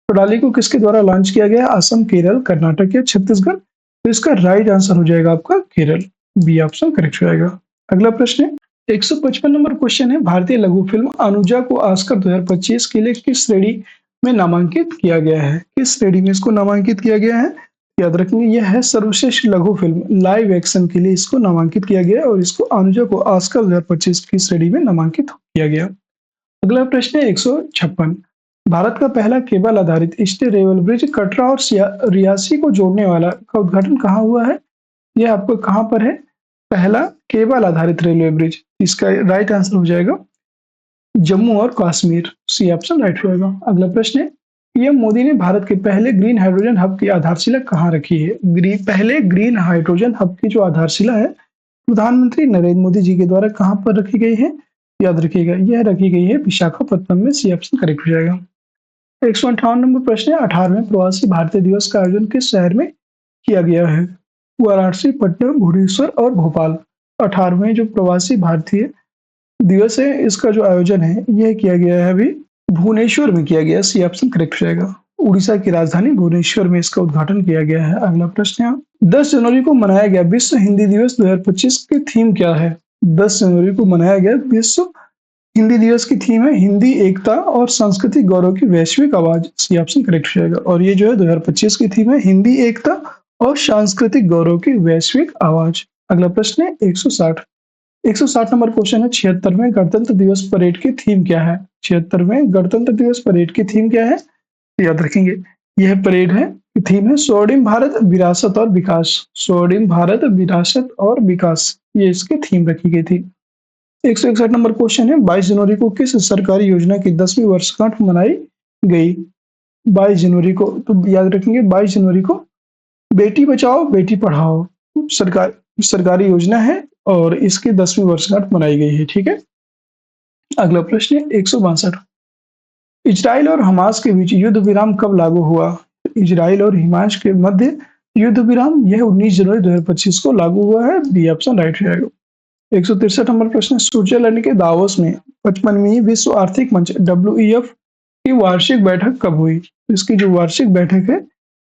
प्रणाली को किसके द्वारा लॉन्च किया गया? असम, केरल, कर्नाटक या छत्तीसगढ़? तो इसका राइट आंसर हो जाएगा आपका केरल। बी ऑप्शन करेक्ट हो जाएगा। अगला प्रश्न है 155 नंबर क्वेश्चन है, भारतीय लघु फिल्म अनुजा को ऑस्कर 2025 के लिए किस श्रेणी में नामांकित किया गया है? किस श्रेणी में इसको नामांकित किया गया है? याद रखेंगे यह है सर्वश्रेष्ठ लघु फिल्म लाइव एक्शन के लिए इसको नामांकित किया गया है और इसको अनुजा को ऑस्कर 2025 की श्रेणी में नामांकित किया गया। अगला प्रश्न है 156, भारत का पहला केबल आधारित स्टे रेल ब्रिज कटरा और रियासी को जोड़ने वाला का उद्घाटन कहाँ हुआ है? यह आपको कहाँ पर है? पहला केबल आधारित रेलवे ब्रिज, इसका राइट आंसर हो जाएगा जम्मू और कश्मीर। सी ऑप्शन राइट हो जाएगा। अगला प्रश्न है पीएम मोदी ने भारत के पहले ग्रीन हाइड्रोजन हब की आधारशिला कहाँ रखी है? पहले ग्रीन हाइड्रोजन हब की जो आधारशिला है प्रधानमंत्री नरेंद्र मोदी जी के द्वारा कहाँ पर रखी गई है? याद रखिएगा यह रखी गई है विशाखापट्टनम में। सी ऑप्शन करेक्ट हो जाएगा। 158 नंबर प्रश्न है 18वें प्रवासी भारतीय दिवस का आयोजन किस शहर में किया गया है? वाराणसी, पटना, भुवनेश्वर और भोपाल। 18वें जो प्रवासी भारतीय दिवस है इसका जो आयोजन है यह किया गया है अभी भुवनेश्वर में किया गया। सी ऑप्शन करेक्ट हो जाएगा। उड़ीसा की राजधानी भुवनेश्वर में इसका उद्घाटन किया गया है। अगला प्रश्न है 10 जनवरी को मनाया गया विश्व हिंदी दिवस 2025 की थीम क्या है? 10 जनवरी को मनाया गया विश्व हिंदी दिवस की थीम है हिंदी एकता और सांस्कृतिक गौरव की वैश्विक आवाज। सी ऑप्शन करेक्ट हो जाएगा। और ये जो है 2025 की थीम है हिंदी एकता और सांस्कृतिक गौरव की वैश्विक आवाज। अगला प्रश्न है 160 नंबर क्वेश्चन है 76वें गणतंत्र दिवस परेड की थीम क्या है? 76वें गणतंत्र दिवस परेड की थीम क्या है? याद रखेंगे यह परेड है थीम है स्वर्णिम भारत विरासत और विकास। स्वर्णिम भारत विरासत और विकास ये इसकी थीम रखी गई थी। 161 नंबर क्वेश्चन है 22 जनवरी को किस सरकारी योजना की 10वीं वर्षगांठ मनाई गई? 22 जनवरी को तो याद रखेंगे 22 जनवरी को बेटी बचाओ बेटी पढ़ाओ सरकारी योजना है और इसकी 10वीं वर्षगांठ मनाई गई है। ठीक है। अगला प्रश्न है 162, इजराइल और हमास के बीच युद्ध विराम कब लागू हुआ? इजराइल और हमास के मध्य युद्ध विराम यह 19 जनवरी 2025 को लागू हुआ है। बी ऑप्शन राइट हो जाएगा। 163 नंबर प्रश्न, स्विट्जरलैंड के दावोस में 55वीं विश्व आर्थिक मंच WEF की वार्षिक बैठक कब हुई? इसकी जो वार्षिक बैठक है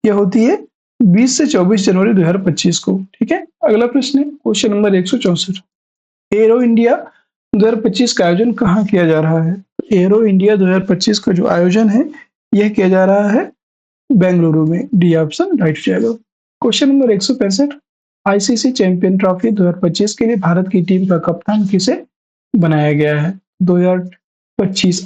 यह होती है 20 से 24 जनवरी 2025 को। ठीक है। अगला प्रश्न है क्वेश्चन नंबर 164, एरो इंडिया 2025 का आयोजन कहाँ किया जा रहा है? एरो इंडिया 2025 का जो आयोजन है यह किया जा रहा है बेंगलुरु में। डी ऑप्शन राइट हो जाएगा। Question number 165, ICC champion trophy 2025 के लिए भारत की टीम का कप्तान किसे बनाया गया है? 2025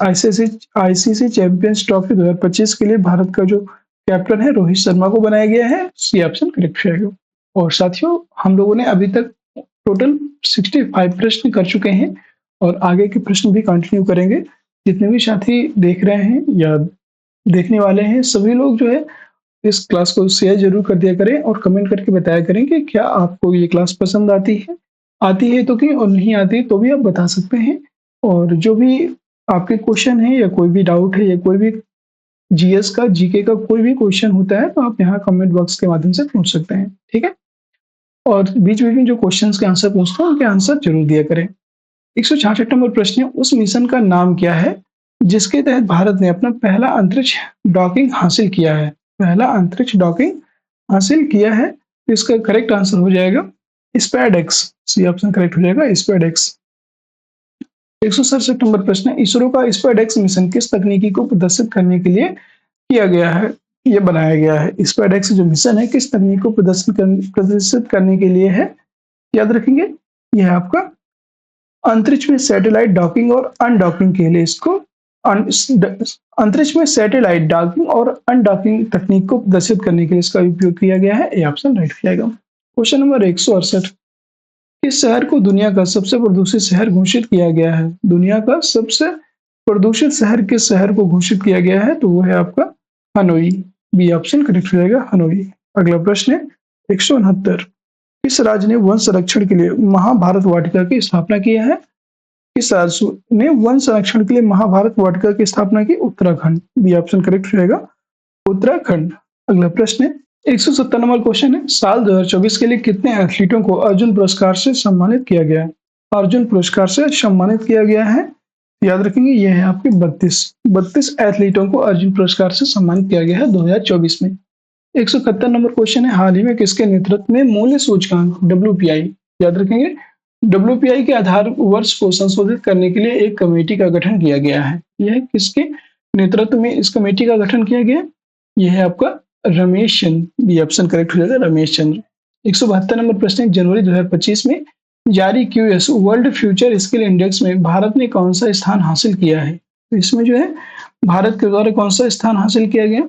आईसीसी चैंपियंस ट्रॉफी 2025 के लिए भारत का जो कैप्टन है रोहित शर्मा को बनाया गया है। सी ऑप्शन करेक्ट रहेगा। और साथियों हम लोगों ने अभी तक टोटल 65 प्रश्न कर चुके हैं और आगे के प्रश्न भी कंटिन्यू करेंगे। जितने भी साथी देख रहे हैं या देखने वाले हैं सभी लोग जो है इस क्लास को शेयर जरूर कर दिया करें और कमेंट करके बताया करें कि क्या आपको ये क्लास पसंद आती है तो क्यों, और नहीं आती तो भी आप बता सकते हैं। और जो भी आपके क्वेश्चन है या कोई भी डाउट है या कोई भी जीएस का जीके का कोई भी क्वेश्चन होता है तो आप यहाँ कमेंट बॉक्स के माध्यम से पूछ सकते हैं। ठीक है। और बीच बीच में जो क्वेश्चंस के आंसर पूछता हूँ उनके आंसर जरूर दिया करें। 166 नंबर प्रश्न है, उस मिशन का नाम क्या है जिसके तहत भारत ने अपना पहला अंतरिक्ष डॉकिंग हासिल किया है? पहला अंतरिक्ष डॉकिंग हासिल किया है तो इसका करेक्ट आंसर हो जाएगा स्पैडेक्स। सी ऑप्शन करेक्ट हो जाएगा स्पैडेक्स। 167 नंबर प्रश्न है, इसरो का स्पैडेक्स मिशन किस तकनीकी को प्रदर्शित करने के लिए किया गया है? ये बनाया गया है। स्पैडेक्स जो मिशन है किस तकनीक को प्रदर्शित करने के लिए है? याद रखेंगे यह आपका अंतरिक्ष में सैटेलाइट डॉकिंग और अनडॉकिंग के लिए इसको अंतरिक्ष में सैटेलाइट डॉकिंग और अनडॉकिंग तकनीक को प्रदर्शित करने के लिए इसका उपयोग किया गया है। ये ऑप्शन राइट हो जाएगा। क्वेश्चन नंबर 168, किस शहर को दुनिया का सबसे प्रदूषित शहर घोषित किया गया है? दुनिया का सबसे प्रदूषित शहर किस शहर को घोषित किया गया है? तो वो है आपका हनोई। बी ऑप्शन करेक्ट हो जाएगा हनोई। अगला प्रश्न है 169, किस राज्य ने वन संरक्षण के लिए महाभारत वाटिका की स्थापना किया है? किस राज्य ने वन संरक्षण के लिए महाभारत वाटिका की स्थापना की? उत्तराखंड। बी ऑप्शन करेक्ट रहेगा उत्तराखंड। अगला प्रश्न है 170 नंबर क्वेश्चन है, साल 2024 के लिए कितने एथलीटों को अर्जुन पुरस्कार से सम्मानित किया गया है? अर्जुन पुरस्कार से सम्मानित किया गया है याद रखेंगे ये है आपके 32 एथलीटों को अर्जुन पुरस्कार से सम्मानित किया गया है 2024 में। 171 नंबर क्वेश्चन है, हाल ही में किसके नेतृत्व में मूल्य सूचकांक डब्ल्यूपीआई, याद रखेंगे डब्ल्यूपीआई के आधार वर्ष को संशोधित करने के लिए एक कमेटी का गठन किया गया है। यह किसके नेतृत्व में इस कमेटी का गठन किया गया? यह है आपका Ramesh Chandra, B option correct हो जाएगा, रमेश चंद्र। 172 नंबर प्रश्न, जनवरी 2025 में जारी QS world future skill index में भारत ने कौन सा स्थान हासिल किया है? तो इसमें जो है भारत के द्वारा कौन सा स्थान हासिल किया गया?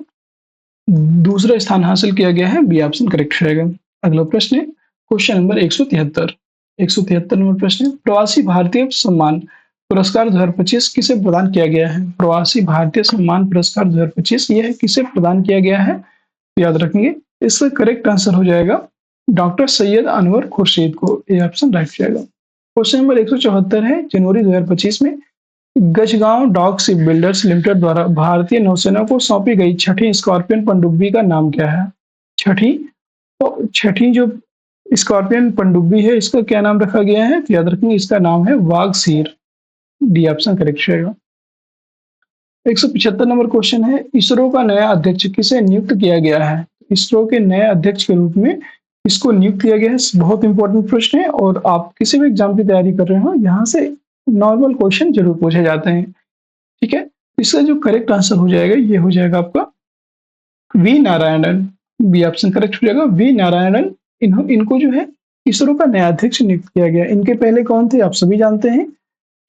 दूसरा स्थान हासिल किया गया है, बी ऑप्शन करेक्ट रहेगा। अगला प्रश्न है क्वेश्चन नंबर 173। 173 नंबर प्रश्न, प्रवासी भारतीय सम्मान पुरस्कार 2025 किसे प्रदान किया गया है? प्रवासी भारतीय सम्मान पुरस्कार 2025 यह किसे प्रदान किया गया है? याद रखेंगे इसका करेक्ट आंसर हो जाएगा डॉक्टर सैयद अनवर खुर्शीद को, ए ऑप्शन राइट जाएगा। क्वेश्चन नंबर 174 है, जनवरी 2025 में गजगांव डॉक शिप बिल्डर्स लिमिटेड द्वारा भारतीय नौसेना को सौंपी गई छठी स्कॉर्पियन पनडुब्बी का नाम क्या है? छठी जो स्कॉर्पियन पनडुब्बी है इसका क्या नाम रखा गया है? तो याद रखेंगे इसका नाम है वागसीर, डी ऑप्शन करेक्ट रहेगा। 175 नंबर क्वेश्चन है, इसरो का नया अध्यक्ष किसे नियुक्त किया गया है? इसरो के नए अध्यक्ष के रूप में इसको नियुक्त किया गया है। बहुत इंपॉर्टेंट प्रश्न है और आप किसी भी एग्जाम की तैयारी कर रहे हो यहाँ से नॉर्मल क्वेश्चन जरूर पूछे जाते हैं, ठीक है। इसका जो करेक्ट आंसर हो जाएगा ये हो जाएगा आपका V Narayanan, B option correct हो जाएगा, वी नारायणन। इनको जो है इसरो का नया अध्यक्ष नियुक्त किया गया। इनके पहले कौन थे आप सभी जानते हैं,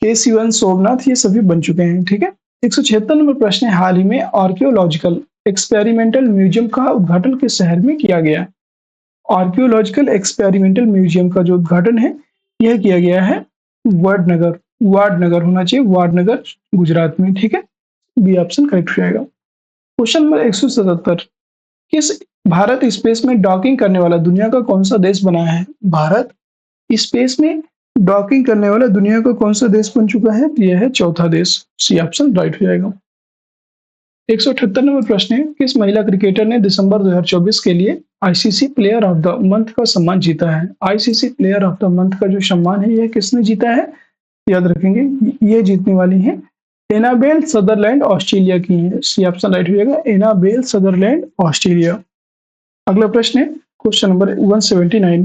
के सिवन सोमनाथ, ये सभी बन चुके हैं, ठीक है। 176 नंबर प्रश्न है, हाल ही में आर्कियोलॉजिकल एक्सपेरिमेंटल म्यूजियम का उद्घाटन किस शहर में किया गया? आर्कियोलॉजिकल एक्सपेरिमेंटल म्यूजियम का जो उद्घाटन है यह किया गया है वाडनगर होना चाहिए, वाडनगर गुजरात में, ठीक है, बी ऑप्शन करेक्ट रहेगा। क्वेश्चन नंबर 177, किस भारत स्पेस में डॉकिंग करने वाला दुनिया का कौन सा देश बना है? भारत स्पेस में डॉकिंग करने वाला दुनिया का कौन सा देश बन चुका है? यह है चौथा देश, सी ऑप्शन राइट हो जाएगा। 178 नंबर प्रश्न है, किस महिला क्रिकेटर ने दिसंबर 2024 के लिए ICC player of the month का सम्मान जीता है? ICC player of the month का जो सम्मान है यह किसने जीता है? याद रखेंगे ये जीतने वाली है एनाबेल सदरलैंड, ऑस्ट्रेलिया की है, सी ऑप्शन राइट हो जाएगा, एनाबेल सदरलैंड, ऑस्ट्रेलिया। अगला प्रश्न है क्वेश्चन नंबर 179,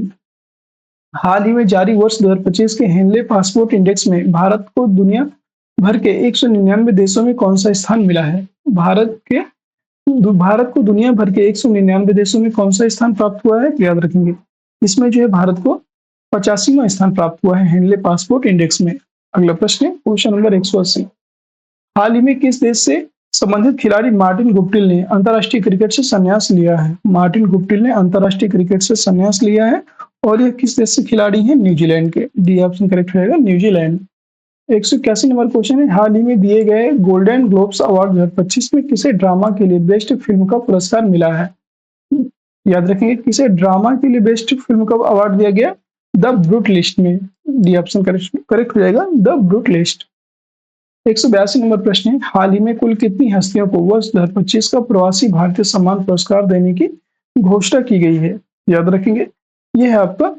हाल ही में जारी वर्ष 2025 के हेनले पासपोर्ट इंडेक्स में भारत को दुनिया भर के 199 देशों में कौन सा स्थान मिला है? भारत को दुनिया भर के 199 देशों में कौन सा स्थान प्राप्त हुआ है? याद रखेंगे इसमें जो है भारत को 85वां स्थान प्राप्त हुआ है हेनले पासपोर्ट इंडेक्स में। अगला प्रश्न है क्वेश्चन नंबर 180, हाल ही में किस देश से संबंधित खिलाड़ी मार्टिन गुप्टिल ने अंतरराष्ट्रीय क्रिकेट से संन्यास लिया है? मार्टिन गुप्टिल ने अंतरराष्ट्रीय क्रिकेट से संन्यास लिया है और यह किस देश से खिलाड़ी हैं? न्यूजीलैंड के, डी ऑप्शन करेक्ट रहेगा, न्यूजीलैंड। 181 नंबर क्वेश्चन है, हाल ही में दिए गए गोल्डन ग्लोब्स अवार्ड 2025 में किसे ड्रामा के लिए बेस्ट फिल्म का पुरस्कार मिला है? याद रखेंगे किसे ड्रामा के लिए बेस्ट फिल्म का अवार्ड दिया गया? द ब्रूट लिस्ट में, डी ऑप्शन करेक्ट हो जाएगा, द ब्रूट लिस्ट। 182 नंबर प्रश्न है, हाल ही में कुल कितनी हस्तियों को वर्ष 2025 का प्रवासी भारतीय सम्मान पुरस्कार देने की घोषणा की गई है? याद रखेंगे यह है आपका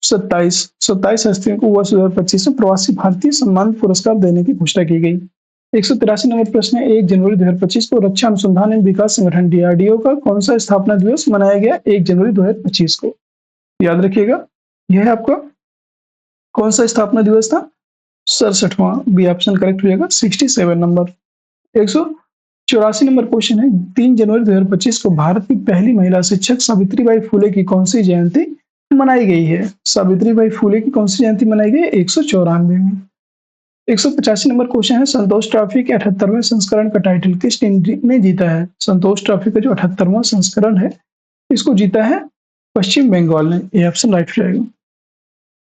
27 हस्तियों को वर्ष 2025 में प्रवासी भारतीय सम्मान पुरस्कार देने की घोषणा की गई। 183 नंबर प्रश्न है, 1 जनवरी 2025 को रक्षा अनुसंधान एवं विकास संगठन डीआरडीओ का कौन सा स्थापना दिवस मनाया गया? 1 जनवरी 2025 को, याद रखिएगा यह आपका कौन सा स्थापना दिवस था? 67वां, बी ऑप्शन करेक्ट हो जाएगा, 67 नंबर। 184 नंबर क्वेश्चन है, 3 जनवरी 2025 को भारत की पहली महिला शिक्षक सावित्रीबाई फुले की कौन सी जयंती मनाई गई है? सावित्रीबाई फुले की कौन सी जयंती मनाई गई? 194 में। 185 नंबर क्वेश्चन है, संतोष ट्रॉफी के 78वें संस्करण का टाइटल किस टीम ने जीता है? संतोष ट्रॉफी का जो 78वां संस्करण है इसको जीता है पश्चिम बंगाल ने, ये ऑप्शन राइट रहेगा।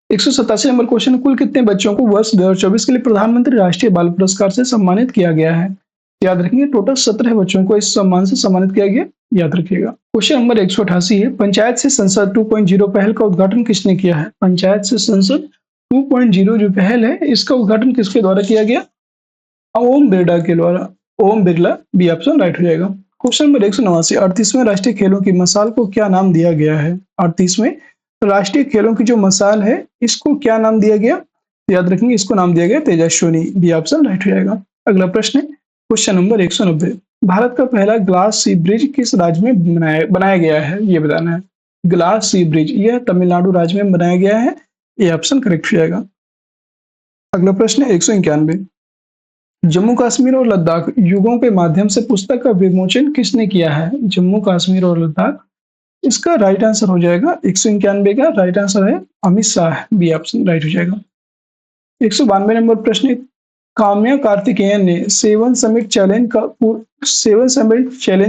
187 नंबर क्वेश्चन, कुल कितने बच्चों को वर्ष 2024 के लिए प्रधानमंत्री राष्ट्रीय बाल पुरस्कार से सम्मानित किया गया है? याद रखेंगे टोटल 17 बच्चों को इस सम्मान से सम्मानित किया गया, याद रखिएगा। क्वेश्चन नंबर 188 है, पंचायत से संसद 2.0 पहल का उद्घाटन किसने किया है? पंचायत से संसद 2.0 जो पहल है इसका उद्घाटन किसके द्वारा किया गया? ओम बिरला के द्वारा, Om Birla, B option right हो जाएगा। क्वेश्चन नंबर 189, 38वें राष्ट्रीय खेलों की मसाल को क्या नाम दिया गया है? 38वें राष्ट्रीय खेलों की जो मसाल है इसको क्या नाम दिया गया? याद रखेंगे इसको नाम दिया गया तेजस्विनी, बी ऑप्शन राइट हो जाएगा। अगला प्रश्न है क्वेश्चन नंबर 190। भारत का पहला ग्लास सी ब्रिज किस राज्य में बनाया गया है, ये बताना है। ग्लास सी ब्रिज यह तमिलनाडु राज्य में बनाया गया है, ये ऑप्शन करेक्ट हो जाएगा। अगला प्रश्न है 191। जम्मू कश्मीर और लद्दाख युगों के माध्यम से पुस्तक का विमोचन किसने किया है? जम्मू कश्मीर और लद्दाख, इसका राइट आंसर हो जाएगा 191 का राइट आंसर है Amit Shah, B option right हो जाएगा। 192 नंबर प्रश्न है, काम्या कार्तिकेयन ने सेवन समिट चैलेंज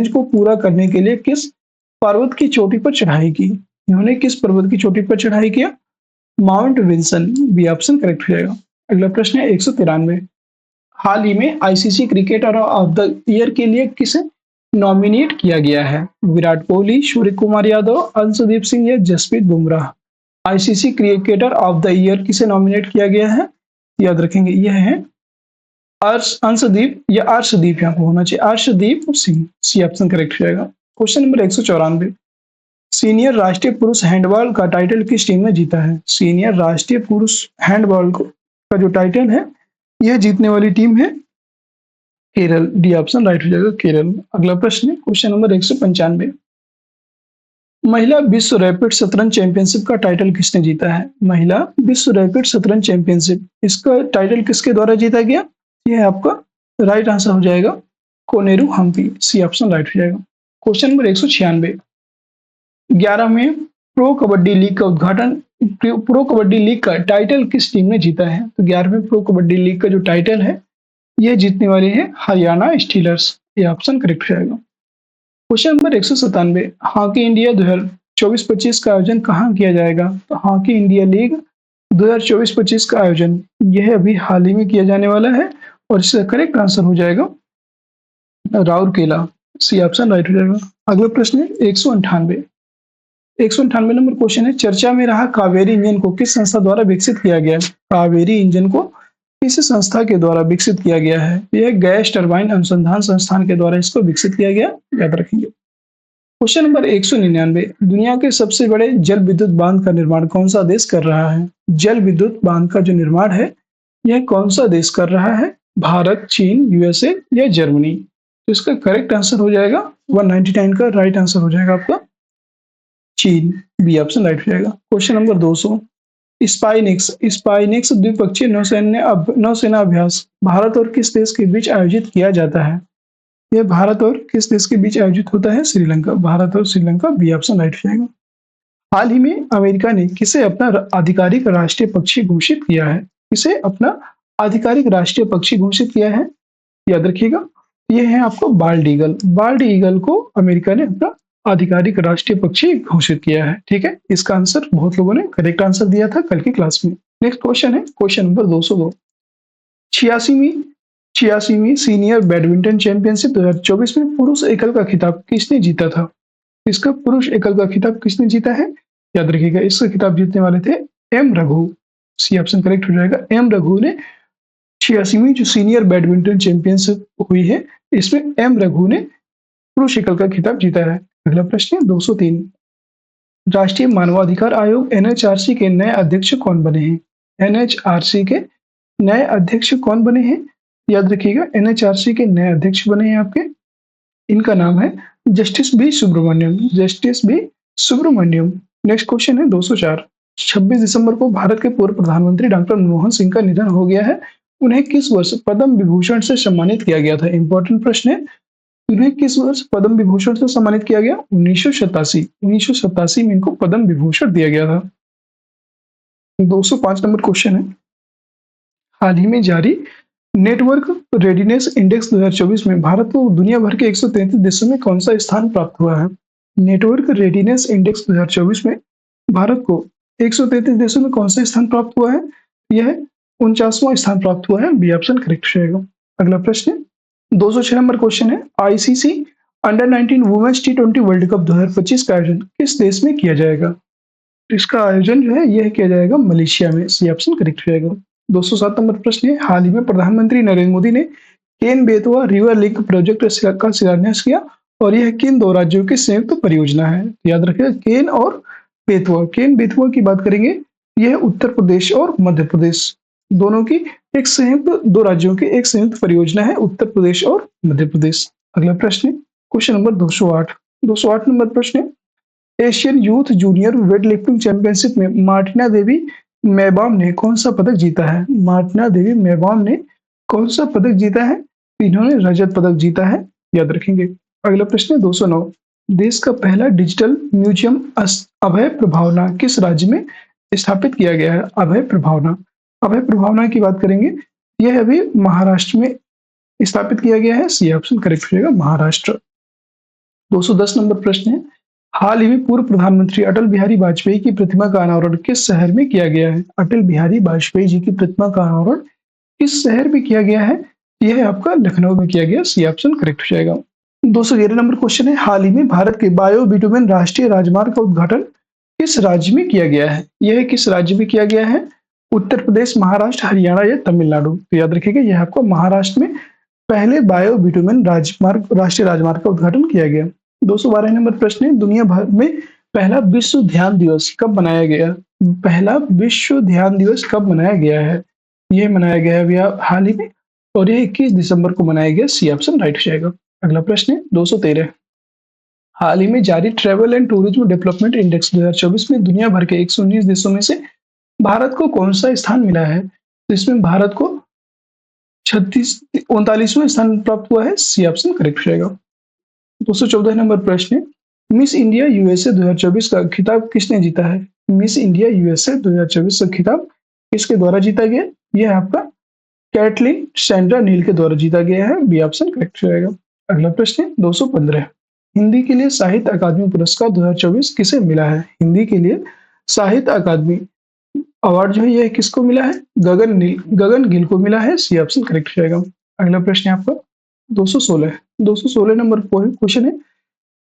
को पूरा करने के लिए किस पर्वत की चोटी पर चढ़ाई की? इन्होंने किस पर्वत की चोटी पर चढ़ाई किया? Mount Wilson, B option correct हो जाएगा। अगला प्रश्न है 193। हाल ही में ICC cricketer of the year के लिए किसे नॉमिनेट किया गया है? विराट कोहली, सूर्य कुमार यादव, अंशदीप सिंह या Jasprit Bumrah? ICC cricketer of the year किसे नॉमिनेट किया गया है? याद रखेंगे यह है अंशदीप या अर्शदीप, यहाँ पर होना चाहिए Arshdeep Singh, C option correct हो जाएगा। Question number 194। सीनियर राष्ट्रीय पुरुष हैंडबॉल का टाइटल किस टीम ने जीता है? सीनियर राष्ट्रीय पुरुष हैंडबॉल का जो टाइटल है यह जीतने वाली टीम है केरल, डी ऑप्शन राइट हो जाएगा केरल। अगला प्रश्न है क्वेश्चन नंबर 195। महिला विश्व रैपिड शतरंज चैंपियनशिप का टाइटल किसने जीता है? महिला विश्व रैपिड शतरंज चैंपियनशिप, इसका टाइटल किसके द्वारा जीता गया? यह आपका राइट आंसर हो जाएगा Koneru Humpy, C option right हो जाएगा। Question number 196। 11वें प्रो कबड्डी लीग का उद्घाटन, प्रो कबड्डी लीग का टाइटल किस टीम ने जीता है? तो 11वें प्रो कबड्डी लीग का जो टाइटल है यह जीतने वाले हैं हरियाणा स्टीलर्स, ये ऑप्शन करेक्ट हो जाएगा। Question number 197। हॉकी इंडिया 2024-25 का आयोजन कहाँ किया जाएगा? तो हॉकी इंडिया लीग 2024-25 का आयोजन यह अभी हाल ही में किया जाने वाला है और इसका करेक्ट आंसर हो जाएगा राउरकेला, सी ऑप्शन राइट हो जाएगा। अगला प्रश्न है 198। 198 नंबर क्वेश्चन है, चर्चा में रहा कावेरी इंजन को किस संस्था द्वारा विकसित किया गया? कावेरी इंजन को किस संस्था के द्वारा विकसित किया गया है? यह गैस टरबाइन अनुसंधान संस्थान के द्वारा इसको विकसित किया गया, याद रखेंगे। Question number 199। दुनिया के सबसे बड़े जल विद्युत बांध का निर्माण कौन सा देश कर रहा है? जल विद्युत बांध का जो निर्माण है यह कौन सा देश कर रहा है? भारत, चीन, यूएसए या जर्मनी? तो इसका करेक्ट आंसर हो जाएगा 199 का राइट आंसर हो जाएगा आपका चीन, बी ऑप्शन राइट हो जाएगा। Question number 200। स्पाइनिक्स द्विपक्षीय नौसेना अभ्यास भारत और किस देश के बीच आयोजित किया जाता है? यह भारत और किस देश के बीच आयोजित होता है? श्रीलंका, भारत और श्रीलंका, बी ऑप्शन राइट हो जाएगा। हाल ही में अमेरिका ने किसे अपना आधिकारिक राष्ट्रीय पक्षी घोषित किया है? किसे अपना आधिकारिक राष्ट्रीय पक्षी घोषित किया है? याद रखिएगा यह है आपको बाल्ड ईगल। बाल्ड ईगल को अमेरिका ने अपना आधिकारिक राष्ट्रीय पक्षी घोषित किया है। ठीक है, इसका आंसर बहुत लोगों ने करेक्ट आंसर दिया था कल की क्लास में। नेक्स्ट क्वेश्चन है क्वेश्चन नंबर 202। 86वीं सीनियर बैडमिंटन चैंपियनशिप 2024 में पुरुष एकल का खिताब किसने जीता था? इसका पुरुष एकल का खिताब किसने जीता है? याद रखिएगा इसका खिताब जीतने वाले थे M Raghu, C option correct हो जाएगा। एम रघु ने 86वीं जो सीनियर बैडमिंटन चैंपियनशिप हुई है इसमें एम रघु ने पुरुष एकल का खिताब जीता है। अगला प्रश्न है 203। राष्ट्रीय मानवाधिकार आयोग एनएचआरसी के नए अध्यक्ष कौन बने हैं? एनएचआरसी के नए अध्यक्ष कौन बने हैं? याद रखिएगा एनएचआरसी के नए अध्यक्ष बने हैं आपके, इनका नाम है justice B Subramaniam, justice B Subramaniam. Next question है 204। 26 दिसंबर को भारत के पूर्व प्रधानमंत्री डॉक्टर मनमोहन सिंह का निधन हो गया है। उन्हें किस वर्ष पद्म विभूषण से सम्मानित किया गया था? इंपॉर्टेंट प्रश्न है, उन्हें किस वर्ष पद्म विभूषण से सम्मानित किया गया? 1987 में इनको पद्म विभूषण दिया गया था। 205 नंबर क्वेश्चन है, हाल ही में जारी नेटवर्क रेडीनेस इंडेक्स 2024 में भारत को दुनिया भर के 133 देशों में कौन सा स्थान प्राप्त हुआ है? नेटवर्क रेडीनेस इंडेक्स 2024 में भारत को 133 देशों में कौन सा स्थान प्राप्त हुआ है? यह 49वां स्थान प्राप्त हुआ है, बी ऑप्शन करेक्ट रहेगा। अगला प्रश्न 206 नंबर क्वेश्चन है, आईसीसी अंडर 19 वुमेन्स टी20 वर्ल्ड कप 2025 का आयोजन किस देश में किया जाएगा? इसका आयोजन जो है यह किया जाएगा मलेशिया में, सी ऑप्शन करेक्ट रहेगा। 207 नंबर प्रश्न है, हाल ही में प्रधानमंत्री नरेंद्र मोदी ने Ken Betwa river link project का शिलान्यास किया और यह किन दो राज्यों की संयुक्त परियोजना है? याद रखिएगा केन और बेतवा। केन बेतवा की बात करेंगे यह उत्तर प्रदेश और मध्य प्रदेश, दोनों की एक संयुक्त, दो राज्यों की एक संयुक्त परियोजना है, उत्तर प्रदेश और मध्य प्रदेश। अगला प्रश्न है क्वेश्चन नंबर 208। 208 नंबर प्रश्न है, Asian youth junior weight lifting championship में मार्टिना देवी मेबाम ने कौन सा पदक जीता है? मार्टिना देवी मेबाम ने कौन सा पदक जीता है? इन्होंने रजत पदक जीता है, याद रखेंगे। अगला प्रश्न है 209। देश का पहला डिजिटल म्यूजियम अभय प्रभावना किस राज्य में स्थापित किया गया है? अभय प्रभावना, अभय प्रभावना की बात करेंगे, यह अभी महाराष्ट्र में स्थापित किया गया है। सी ऑप्शन करेक्ट हो जाएगा, महाराष्ट्र। 210 नंबर प्रश्न है, हाल ही में पूर्व प्रधानमंत्री अटल बिहारी वाजपेयी की प्रतिमा का अनावरण किस शहर में किया गया है? अटल बिहारी वाजपेयी जी की प्रतिमा का अनावरण किस शहर में किया गया है? यह आपका लखनऊ में किया गया। सी ऑप्शन करेक्ट हो जाएगा। 211 नंबर क्वेश्चन है, हाल ही में भारत के बायो बिटुमेन राष्ट्रीय राजमार्ग का उद्घाटन किस राज्य में किया गया है? यह किस राज्य में किया गया है? उत्तर प्रदेश, महाराष्ट्र, हरियाणा या तमिलनाडु? तो याद रखिएगा, यह आपको महाराष्ट्र में पहले बायो बिटुमेन राष्ट्रीय राजमार्ग का उद्घाटन किया गया। 212 नंबर प्रश्न है, दुनिया भर में पहला विश्व ध्यान दिवस कब मनाया गया? पहला विश्व ध्यान दिवस कब मनाया गया है? यह मनाया गया है भैया हाल ही में, और यह 21 दिसंबर को मनाया गया। सी ऑप्शन राइट हो जाएगा। अगला प्रश्न है 213। हाल ही में जारी travel and tourism development index 2024 में दुनिया भर के 119 देशों में से भारत को कौन सा स्थान मिला है? तो इसमें भारत को 39वां स्थान प्राप्त हुआ है। सी ऑप्शन करेक्ट हो जाएगा। 214 नंबर प्रश्न है, मिस इंडिया यूएसए 2024 का खिताब किसने जीता है? मिस इंडिया यूएसए 2024 का खिताब किसके द्वारा जीता गया? यह आपका कैटलिन सैंड्रा नील के द्वारा जीता गया है। बी ऑप्शन करेक्ट हो जाएगा। अगला प्रश्न है 215। हिंदी के लिए साहित्य अकादमी पुरस्कार 2024 किसे मिला है? हिंदी के लिए साहित्य अकादमी अवार्ड जो है यह किसको मिला है? गगन गिल को मिला है। सी ऑप्शन करेक्ट हो जाएगा। अगला प्रश्न है आपका 216। 216 नंबर क्वेश्चन है,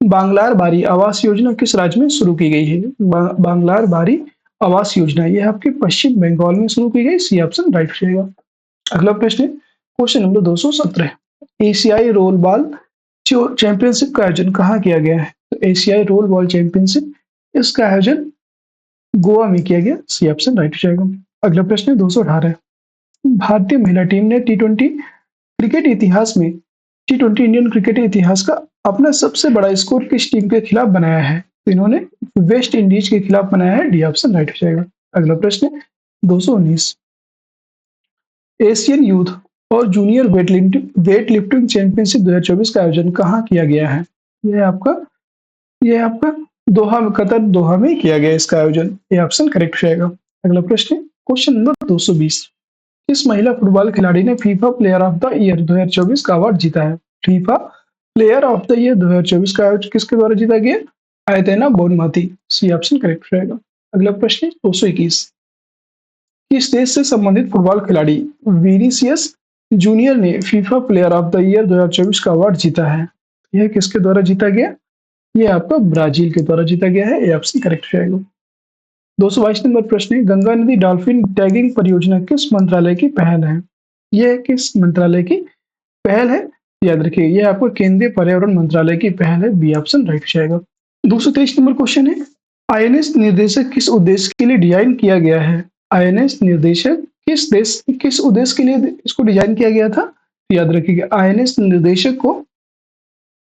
बांग्लार बारी आवास योजना किस राज्य में शुरू की गई है? बांग्लार बारी आवास योजना यह आपके पश्चिम बंगाल में शुरू की गई। सी ऑप्शन राइट हो जाएगा। अगला प्रश्न है क्वेश्चन नंबर 217। एशियाई रोल बॉल चैंपियनशिप का आयोजन कहाँ किया गया है? तो एशियाई रोल बॉल चैंपियनशिप इसका आयोजन गोवा में किया गया। सी ऑप्शन राइट हो जाएगा। अगला प्रश्न है 218। भारतीय महिला टीम ने टी20 क्रिकेट इतिहास में टी20 इंडियन क्रिकेट इतिहास का अपना सबसे बड़ा स्कोर किस टीम के खिलाफ बनाया है? तो इन्होंने वेस्ट इंडीज के खिलाफ बनाया है। डी ऑप्शन राइट हो जाएगा। अगला प्रश्न है 219। एशियन यूथ और जूनियर वेट लिफ्टिंग चैंपियनशिप 2024 का आयोजन कहाँ किया गया है? यह आपका दोहा, कतर दोहा में किया गया इसका आयोजन। ये ऑप्शन करेक्ट हो जाएगा। अगला प्रश्न है क्वेश्चन नंबर 220। किस महिला फुटबॉल खिलाड़ी ने FIFA player of the year 2024 का अवार्ड जीता है? FIFA player of the year 2024 का अवार्ड किसके द्वारा जीता गया? आयतेना बोनमाती। सी ऑप्शन करेक्ट हो जाएगा। अगला प्रश्न 221। किस देश से संबंधित फुटबॉल खिलाड़ी विनीसियस जूनियर ने FIFA player of the year 2024 का अवार्ड जीता है? यह किसके द्वारा जीता गया? यह आपका ब्राजील के द्वारा जीता गया है। ये ऑप्शन करेक्ट हो जाएगा। 222 नंबर प्रश्न है, गंगा नदी डॉल्फिन टैगिंग परियोजना किस मंत्रालय की पहल है? यह किस मंत्रालय की पहल है? याद रखिए, यह आपको केंद्रीय पर्यावरण मंत्रालय की पहल है। बी ऑप्शन राइट हो जाएगा। 223 नंबर क्वेश्चन है, आईएनएस निर्देशक किस उद्देश्य के लिए डिजाइन किया गया है? आईएनएस निर्देशक किस उद्देश्य के लिए इसको डिजाइन किया गया था? याद रखिएगा, आईएनएस निर्देशक को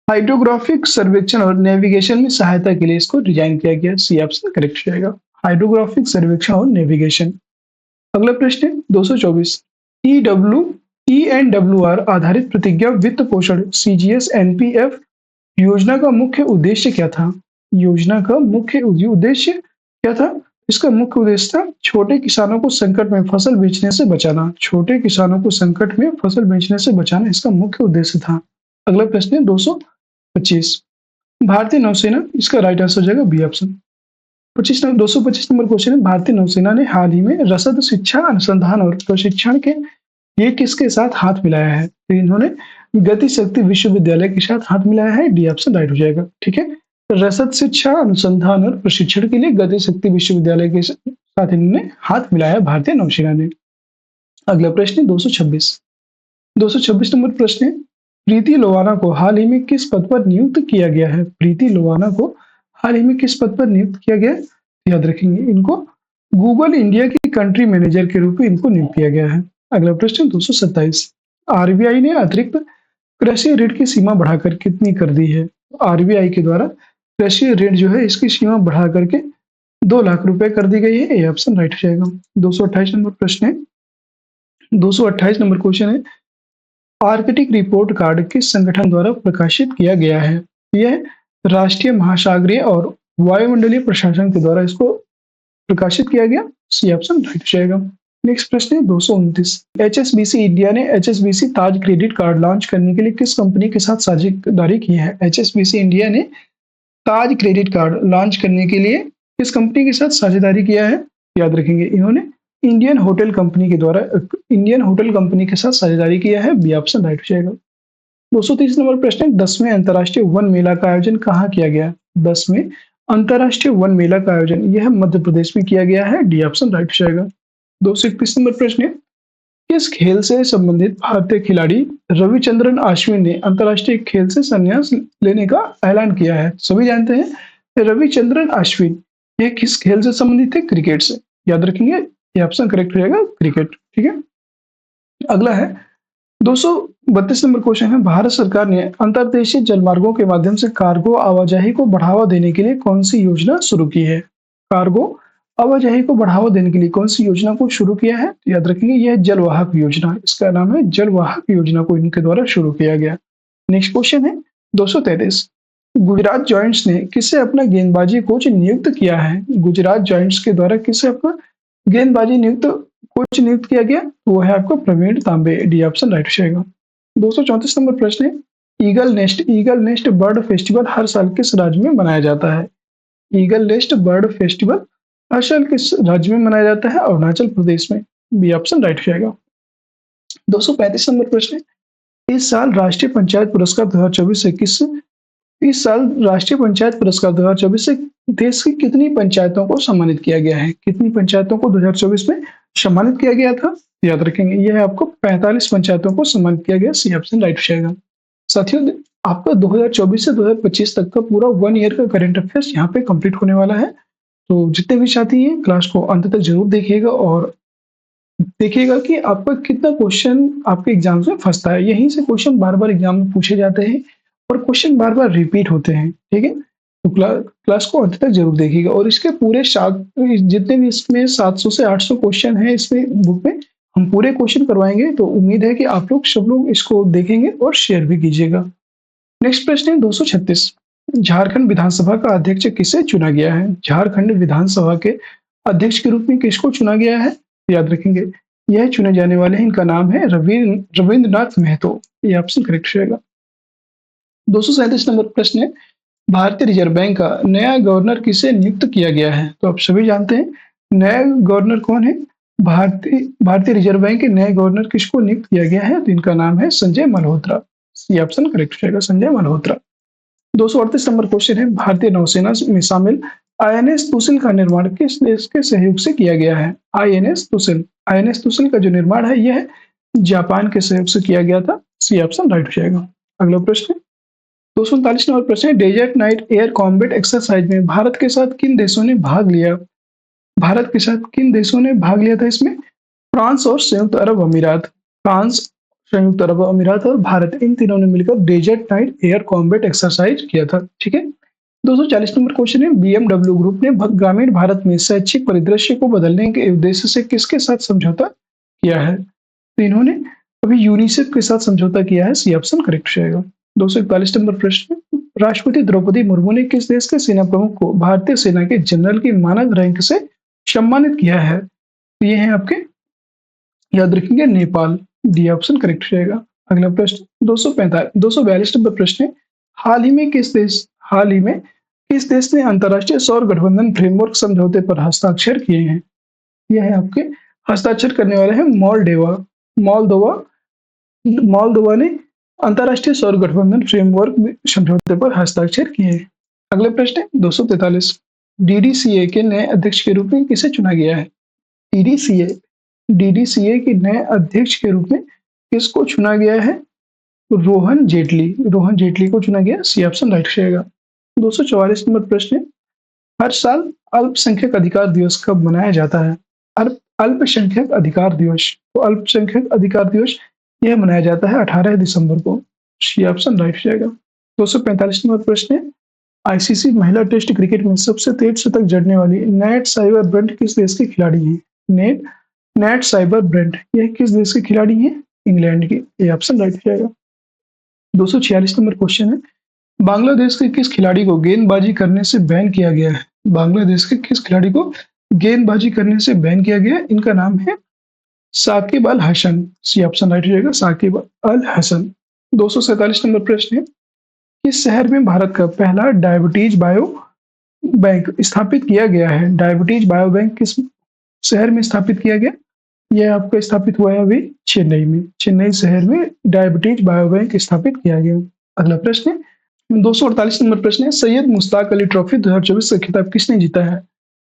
हाइड्रोग्राफिक सर्वेक्षण और नेविगेशन में सहायता के लिए इसको डिजाइन किया गया। सी ऑप्शन करेक्ट हो जाएगा। हाइड्रोग्राफिक सर्वेक्षण और नेविगेशन। अगला प्रश्न है 224। ENWR आधारित प्रतिज्ञा वित्त पोषण CGS NPF योजना का मुख्य उद्देश्य क्या था? योजना का मुख्य उद्देश्य क्या था? इसका मुख्य उद्देश्य था छोटे किसानों को संकट में फसल बेचने से बचाना। छोटे किसानों को संकट में फसल बेचने से बचाना इसका मुख्य उद्देश्य था। अगला प्रश्न है 225। भारतीय नौसेना, इसका राइट आंसर हो जाएगा बी ऑप्शन। 225 नंबर क्वेश्चन है, भारतीय नौसेना ने हाल ही में रसद शिक्षा अनुसंधान और प्रशिक्षण के ये किसके साथ हाथ मिलाया है? तो इन्होंने गति शक्ति विश्वविद्यालय के साथ हाथ मिलाया है। डी ऑप्शन राइट हो जाएगा। ठीक है, रसद शिक्षा अनुसंधान और प्रशिक्षण के लिए गति शक्ति विश्वविद्यालय के साथ इन्होंने हाथ मिलाया भारतीय नौसेना ने। अगला प्रश्न 226। 226 नंबर प्रश्न है, प्रीति लोवाना को हाल ही में किस पद पर नियुक्त किया गया है? प्रीति लोवाना को हाल ही में किस पद पर नियुक्त किया गया? याद रखेंगे, इनको गूगल इंडिया की कंट्री मैनेजर के रूप में इनको नियुक्त किया गया है। अगला प्रश्न 227, आरबीआई ने अतिरिक्त कृषि ऋण की सीमा बढ़ाकर कितनी कर दी है? आरबीआई के द्वारा कृषि ऋण जो है इसकी सीमा बढ़ा करके 2 लाख रुपए कर दी गई है। ये ऑप्शन राइट हो जाएगा। 228 नंबर प्रश्न है। 228 नंबर क्वेश्चन है, आर्कटिक रिपोर्ट कार्ड किस संगठन द्वारा प्रकाशित किया गया है? यह राष्ट्रीय महासागरीय और वायुमंडलीय प्रशासन के द्वारा इसको प्रकाशित किया गया। सी ऑप्शन राइट हो जाएगा। नेक्स्ट प्रश्न है 229, एचएसबीसी इंडिया ने एचएसबीसी ताज क्रेडिट कार्ड लॉन्च करने के लिए किस कंपनी के साथ साझेदारी की है? एचएसबीसी इंडिया ने ताज क्रेडिट कार्ड लॉन्च करने के लिए किस कंपनी के साथ साझेदारी किया है? याद रखेंगे, इन्होंने इंडियन होटल कंपनी के साथ साझेदारी किया है। बी ऑप्शन राइट हो जाएगा। 230 नंबर प्रश्न है, 10वें अंतर्राष्ट्रीय वन मेला का आयोजन कहाँ किया गया? 10वें अंतर्राष्ट्रीय वन मेला का आयोजन यह मध्य प्रदेश में किया गया है। डी ऑप्शन राइट हो जाएगा। 231 नंबर प्रश्न है, किस खेल से संबंधित भारतीय खिलाड़ी रविचंद्रन अश्विन ने अंतर्राष्ट्रीय खेल से संन्यास लेने का ऐलान किया है? सभी जानते हैं रविचंद्रन अश्विन ये किस खेल से संबंधित है? क्रिकेट से। याद रखेंगे, ये ऑप्शन करेक्ट हो जाएगा, क्रिकेट। ठीक है। अगला है 232 नंबर क्वेश्चन है, भारत सरकार ने अंतर्देशीय जलमार्गों के माध्यम से कार्गो आवाजाही को बढ़ावा देने के लिए कौन सी योजना शुरू की है? कार्गो आवाजाही को बढ़ावा देने के लिए कौन सी योजना को शुरू किया है? याद रखेंगे, यह जलवाहक योजना, इसका नाम है जलवाहक योजना को इनके द्वारा शुरू किया गया। नेक्स्ट क्वेश्चन है 233, गुजरात जॉइंट्स ने किसे अपना गेंदबाजी कोच नियुक्त किया है? गुजरात जॉइंट्स के द्वारा किसे अपना गेंदबाजी कोच नियुक्त किया गया? वो है आपका प्रवीण तांबे। डी ऑप्शन राइट हो जाएगा। 234 नंबर प्रश्न है, ईगल नेस्ट बर्ड फेस्टिवल हर साल किस राज्य में मनाया जाता है? ईगल नेस्ट बर्ड फेस्टिवल हर साल किस राज्य में मनाया जाता है? अरुणाचल प्रदेश में। बी ऑप्शन राइट हो जाएगा। 235 नंबर प्रश्न है, इस साल राष्ट्रीय पंचायत पुरस्कार 2024 से इस साल राष्ट्रीय पंचायत पुरस्कार 2024 से देश की कितनी पंचायतों को सम्मानित किया गया है? कितनी पंचायतों को 2024 में सम्मानित किया गया था? याद रखेंगे, यह आपको 45 पंचायतों को सम्मानित किया गया। सी ऑप्शन राइट हो जाएगा। साथियों, आपका 2024 से 2025 तक का पूरा 1 ईयर का करंट अफेयर्स यहाँ पे कंप्लीट होने वाला है। तो जितने भी साथी हैं क्लास को अंत तक जरूर देखिएगा और देखिएगा कि आपका कितना क्वेश्चन आपके एग्जाम में फंसता है। यहीं से क्वेश्चन बार-बार एग्जाम में पूछे जाते हैं और क्वेश्चन बार-बार रिपीट होते हैं। ठीक है, तो क्लास को अंत तक जरूर देखिएगा और इसके पूरे जितने भी इसमें 700 से 800 क्वेश्चन हैं इसमें बुक में, हम पूरे क्वेश्चन करवाएंगे। तो उम्मीद है कि आप लोग सब लोग इसको देखेंगे और शेयर भी कीजिएगा। नेक्स्ट प्रश्न है 236, झारखंड विधानसभा का अध्यक्ष किसे चुना गया है? झारखंड विधानसभा के अध्यक्ष के रूप में किसको चुना गया है? याद रखेंगे, यह चुने जाने वाले हैं, इनका नाम है रविंद्रनाथ महतो। ये ऑप्शन करेक्ट रहेगा। 237 नंबर प्रश्न है, भारतीय रिजर्व बैंक का नया गवर्नर किसे नियुक्त किया गया है? तो आप सभी जानते हैं नया गवर्नर कौन है। भारतीय रिजर्व बैंक के नए गवर्नर किसको नियुक्त किया गया है? तो इनका नाम है संजय मल्होत्रा। ये ऑप्शन करेक्ट रहेगा, संजय मल्होत्रा। 238 नंबर क्वेश्चन है, भारतीय नौसेना में शामिल आईएनएस तुसिल का निर्माण किस देश के सहयोग से किया गया है? आईएनएस तुसिल का जो निर्माण है यह जापान के सहयोग से किया गया था। सी ऑप्शन राइट हो जाएगा। अगला प्रश्न 239 नंबर प्रश्न है, desert knight air combat exercise में भारत के साथ किन देशों ने भाग लिया? भारत के साथ किन देशों ने भाग लिया था इसमें? फ्रांस और संयुक्त अरब अमीरात। फ्रांस, संयुक्त अरब अमीरात और भारत, इन तीनों ने मिलकर desert knight air combat exercise किया था। ठीक है। 240 नंबर क्वेश्चन है, बीएमडब्ल्यू ग्रुप ने ग्रामीण भारत में शैक्षिक परिदृश्य को बदलने के उद्देश्य से किसके साथ समझौता किया है? तो इन्होंने अभी यूनिसेफ के साथ समझौता किया है। सी ऑप्शन करेक्ट रहेगा। 241 नंबर प्रश्न, राष्ट्रपति द्रौपदी मुर्मू ने किस देश के सेना प्रमुख को भारतीय सेना के जनरल की मानद रैंक से सम्मानित किया है? तो ये है आपके, याद रखेंगे, नेपाल। डी ऑप्शन करेक्ट रहेगा। अगला प्रश्न 242 नंबर प्रश्न है, हाल ही में किस देश ने अंतर्राष्ट्रीय सौर गठबंधन फ्रेमवर्क समझौते पर हस्ताक्षर किए हैं? यह है आपके, हस्ताक्षर करने वाले हैं मोल्दोवा ने अंतर्राष्ट्रीय सौर गठबंधन फ्रेमवर्क समझौते पर हस्ताक्षर किए हैं। अगले प्रश्न है 243, डीडीसीए के नए अध्यक्ष के रूप में किसे चुना गया है? डीडीसीए के नए अध्यक्ष के रूप में किसको चुना गया है? रोहन जेटली को चुना गया। सी ऑप्शन राइट रहेगा। 244 नंबर प्रश्न है, हर साल अल्पसंख्यक अधिकार दिवस कब मनाया जाता है? अल्पसंख्यक अधिकार दिवस, तो अल्पसंख्यक अधिकार दिवस यह मनाया जाता है 18 दिसंबर को। सी ऑप्शन राइट हो जाएगा। 245 नंबर प्रश्न है, आईसीसी महिला टेस्ट क्रिकेट में सबसे तेज शतक जड़ने वाली नेट साइबर ब्रेंट किस देश के खिलाड़ी हैं? नेट नेट साइबर ब्रेंट यह किस देश के खिलाड़ी हैं? इंग्लैंड के। ये ऑप्शन राइट हो जाएगा। 246 नंबर क्वेश्चन है, बांग्लादेश के किस खिलाड़ी को गेंदबाजी करने से बैन किया गया है? बांग्लादेश के किस खिलाड़ी को गेंदबाजी करने से बैन किया गया है? इनका नाम है साकिब अल हसन। सी ऑप्शन राइट हो जाएगा, साकिब अल हसन। 247 नंबर प्रश्न है, किस शहर में भारत का पहला डायबिटीज बायो बैंक स्थापित किया गया है? डायबिटीज बायो बैंक किस शहर में स्थापित किया गया? यह आपका स्थापित हुआ है अभी चेन्नई में। चेन्नई शहर में डायबिटीज बायो बैंक स्थापित किया गया। अगला प्रश्न है, 248 नंबर प्रश्न है, सैयद मुश्ताक अली ट्रॉफी 2024 का खिताब किसने जीता है?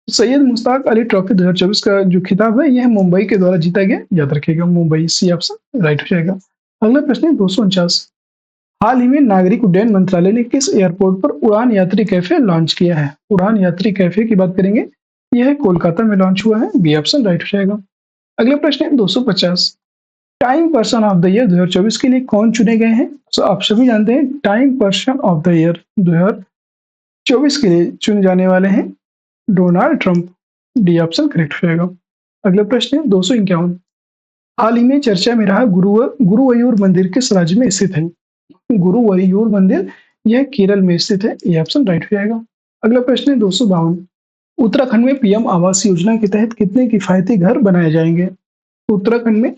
सैयद मुश्ताक अली ट्रॉफी 2024 का जो खिताब है यह मुंबई के द्वारा जीता गया, याद रखिएगा मुंबई। सी ऑप्शन राइट हो जाएगा। अगला प्रश्न है 249, हाल ही में नागरिक उड्डयन मंत्रालय ने किस एयरपोर्ट पर उड़ान यात्री कैफे लॉन्च किया है? उड़ान यात्री कैफे की बात करेंगे, यह कोलकाता में लॉन्च हुआ है। बी ऑप्शन राइट हो जाएगा। अगला प्रश्न है 250, time person of the year 2024 के लिए कौन चुने गए हैं? तो आप सभी जानते हैं time person of the year 2024 के लिए चुने जाने वाले हैं Donald Trump. D option correct हो जाएगा। अगला प्रश्न है 251, हाल ही में चर्चा में रहा गुरुवायूर मंदिर किस राज्य में स्थित है? गुरुवायूर मंदिर यह केरल में स्थित है। ये ऑप्शन राइट हो जाएगा। अगला प्रश्न है 252, उत्तराखंड में पीएम आवास योजना के तहत कितने किफायती घर बनाए जाएंगे? उत्तराखंड में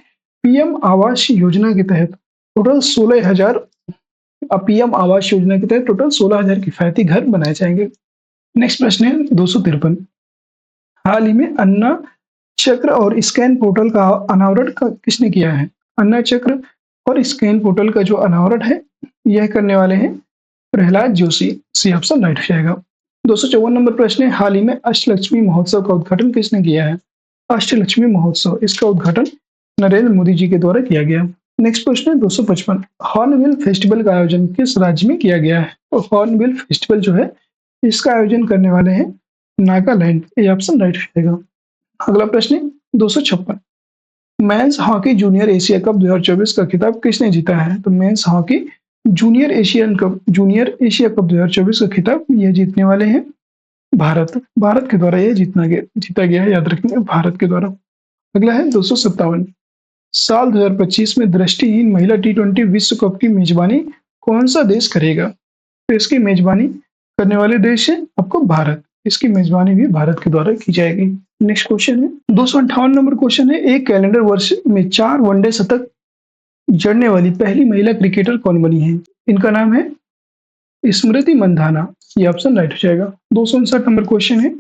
पीएम आवास योजना के तहत टोटल 16,000 पीएम आवास योजना के तहत टोटल 16,000 किफायती घर बनाए जाएंगे। नेक्स्ट प्रश्न है 253, हाल ही में अन्ना चक्र और स्कैन पोर्टल का अनावरण किसने किया है? अन्ना चक्र और स्कैन पोर्टल का जो अनावरण है यह करने वाले हैं Pralhad Joshi. C option right हो जाएगा। 254 नंबर प्रश्न है, हाल ही में अष्टलक्ष्मी महोत्सव का उद्घाटन किसने किया है? अष्टलक्ष्मी महोत्सव, इसका उद्घाटन नरेंद्र मोदी जी के द्वारा किया गया। नेक्स्ट प्रश्न है 255, हॉर्नबिल फेस्टिवल का आयोजन किस राज्य में किया गया है? तो हॉर्नबिल फेस्टिवल जो है इसका आयोजन करने वाले हैं नागालैंड। ये ऑप्शन राइट हो जाएगा। अगला प्रश्न है 256, men's hockey junior Asia cup 2024 का खिताब किसने जीता है? तो men's hockey junior Asia cup 2024 का खिताब यह जीतने वाले हैं भारत के द्वारा यह जीता गया है, याद रखेंगे भारत के द्वारा। अगला है 257, साल 2025 में दृष्टिहीन महिला T20 विश्व कप की मेजबानी कौन सा देश करेगा? तो इसकी मेजबानी करने वाले देश है आपको भारत। इसकी मेजबानी भी भारत के द्वारा की जाएगी। नेक्स्ट क्वेश्चन है 258 नंबर क्वेश्चन है, एक कैलेंडर वर्ष में 4 वनडे शतक जड़ने वाली पहली महिला क्रिकेटर कौन बनी है? इनका नाम है स्मृति मंधाना। ये ऑप्शन राइट हो जाएगा। 259 नंबर क्वेश्चन है,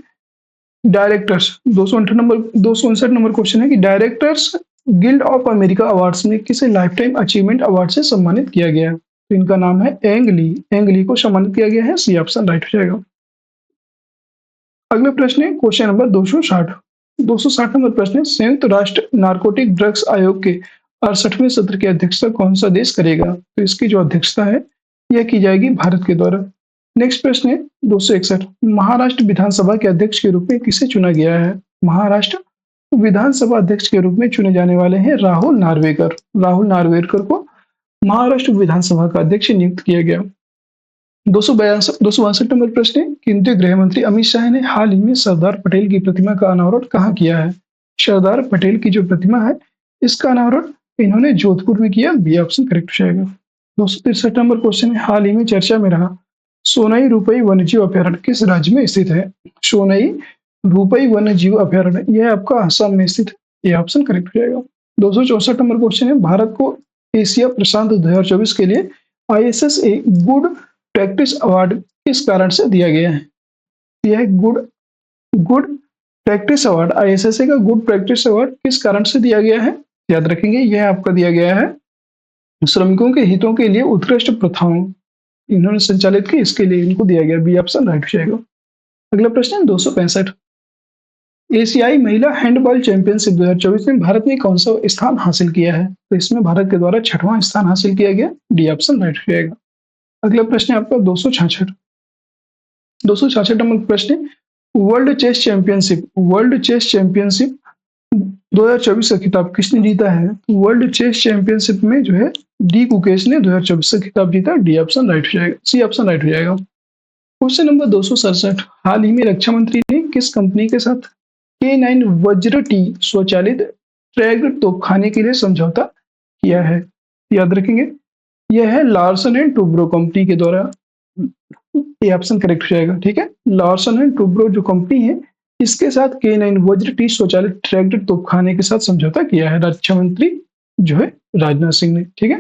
डायरेक्टर्स 259 नंबर क्वेश्चन है कि directors guild of America awards में किसे लाइफ टाइम अचीवमेंट अवार्ड से सम्मानित किया गया है? तो इनका नाम है एंग ली को सम्मानित किया गया है। सी ऑप्शन राइट हो जाएगा। अगला प्रश्न है क्वेश्चन नंबर 260 नंबर प्रश्न है, संयुक्त राष्ट्र नारकोटिक ड्रग्स आयोग के 68वें सत्र की अध्यक्षता कौन सा देश करेगा? तो इसकी जो अध्यक्षता है यह की जाएगी भारत के द्वारा। नेक्स्ट प्रश्न है 261, महाराष्ट्र विधानसभा के अध्यक्ष के रूप में किसे चुना गया है? महाराष्ट्र विधानसभा अध्यक्ष के रूप में चुने जाने वाले हैं राहुल नार्वेकर को महाराष्ट्र विधानसभा का अध्यक्ष नियुक्त किया गया। 262 नंबर प्रश्न है, केंद्रीय गृह मंत्री अमित शाह ने हाल ही में सरदार पटेल की प्रतिमा का अनावरण कहाँ किया है? सरदार पटेल की जो प्रतिमा है इसका अनावरण इन्होंने जोधपुर में किया। बी ऑप्शन करेक्ट हो जाएगा। 263 नंबर क्वेश्चन है, हाल ही में चर्चा में रहा सोनई रूपई वन्यजीव अभ्यारण्य किस राज्य में स्थित है? सोनई रूपई वन्यजीव अभ्यारण्य यह आपका असम में स्थित है। ये ऑप्शन करेक्ट हो जाएगा। 264 नंबर क्वेश्चन है, भारत को एशिया प्रशांत 2024 के लिए ISSA गुड प्रैक्टिस अवार्ड किस कारण से दिया गया है? यह गुड प्रैक्टिस अवार्ड ISSA का गुड प्रैक्टिस अवार्ड किस कारण से दिया गया है? याद रखेंगे यह आपका दिया गया है श्रमिकों के हितों के लिए उत्कृष्ट प्रथाओं इन्होंने संचालित की, इसके लिए इनको दिया गया। बी ऑप्शन राइट हो जाएगा। अगला प्रश्न है 265, एशियाई महिला हैंडबॉल चैंपियनशिप 2024 में भारत ने कौन सा स्थान हासिल किया है? तो इसमें भारत के द्वारा 6वां स्थान हासिल किया गया। डी ऑप्शन राइट हो जाएगा। अगला प्रश्न है आपका 266 नंबर प्रश्न है, वर्ल्ड चेस चैंपियनशिप 2024 का खिताब किसने जीता है? वर्ल्ड चेस चैंपियनशिप में जो है डी कुकेश ने 2024 का खिताब जीता। डी ऑप्शन राइट हो जाएगा, सी ऑप्शन राइट हो जाएगा। क्वेश्चन नंबर 267, हाल ही में रक्षा मंत्री ने किस कंपनी के साथ K9 वज्र टी स्वचालित ट्रैक्ड तोपखाने के लिए समझौता किया है? याद रखेंगे, यह है लार्सन एंड टूब्रो कंपनी के द्वारा। ये ऑप्शन करेक्ट हो जाएगा। ठीक है, लार्सन एंड टूब्रो जो कंपनी है, इसके साथ K9 वज्र टी स्वचालित ट्रैक्ड तोपखाने के साथ समझौता किया है रक्षा मंत्री जो है राजनाथ सिंह ने। ठीक है,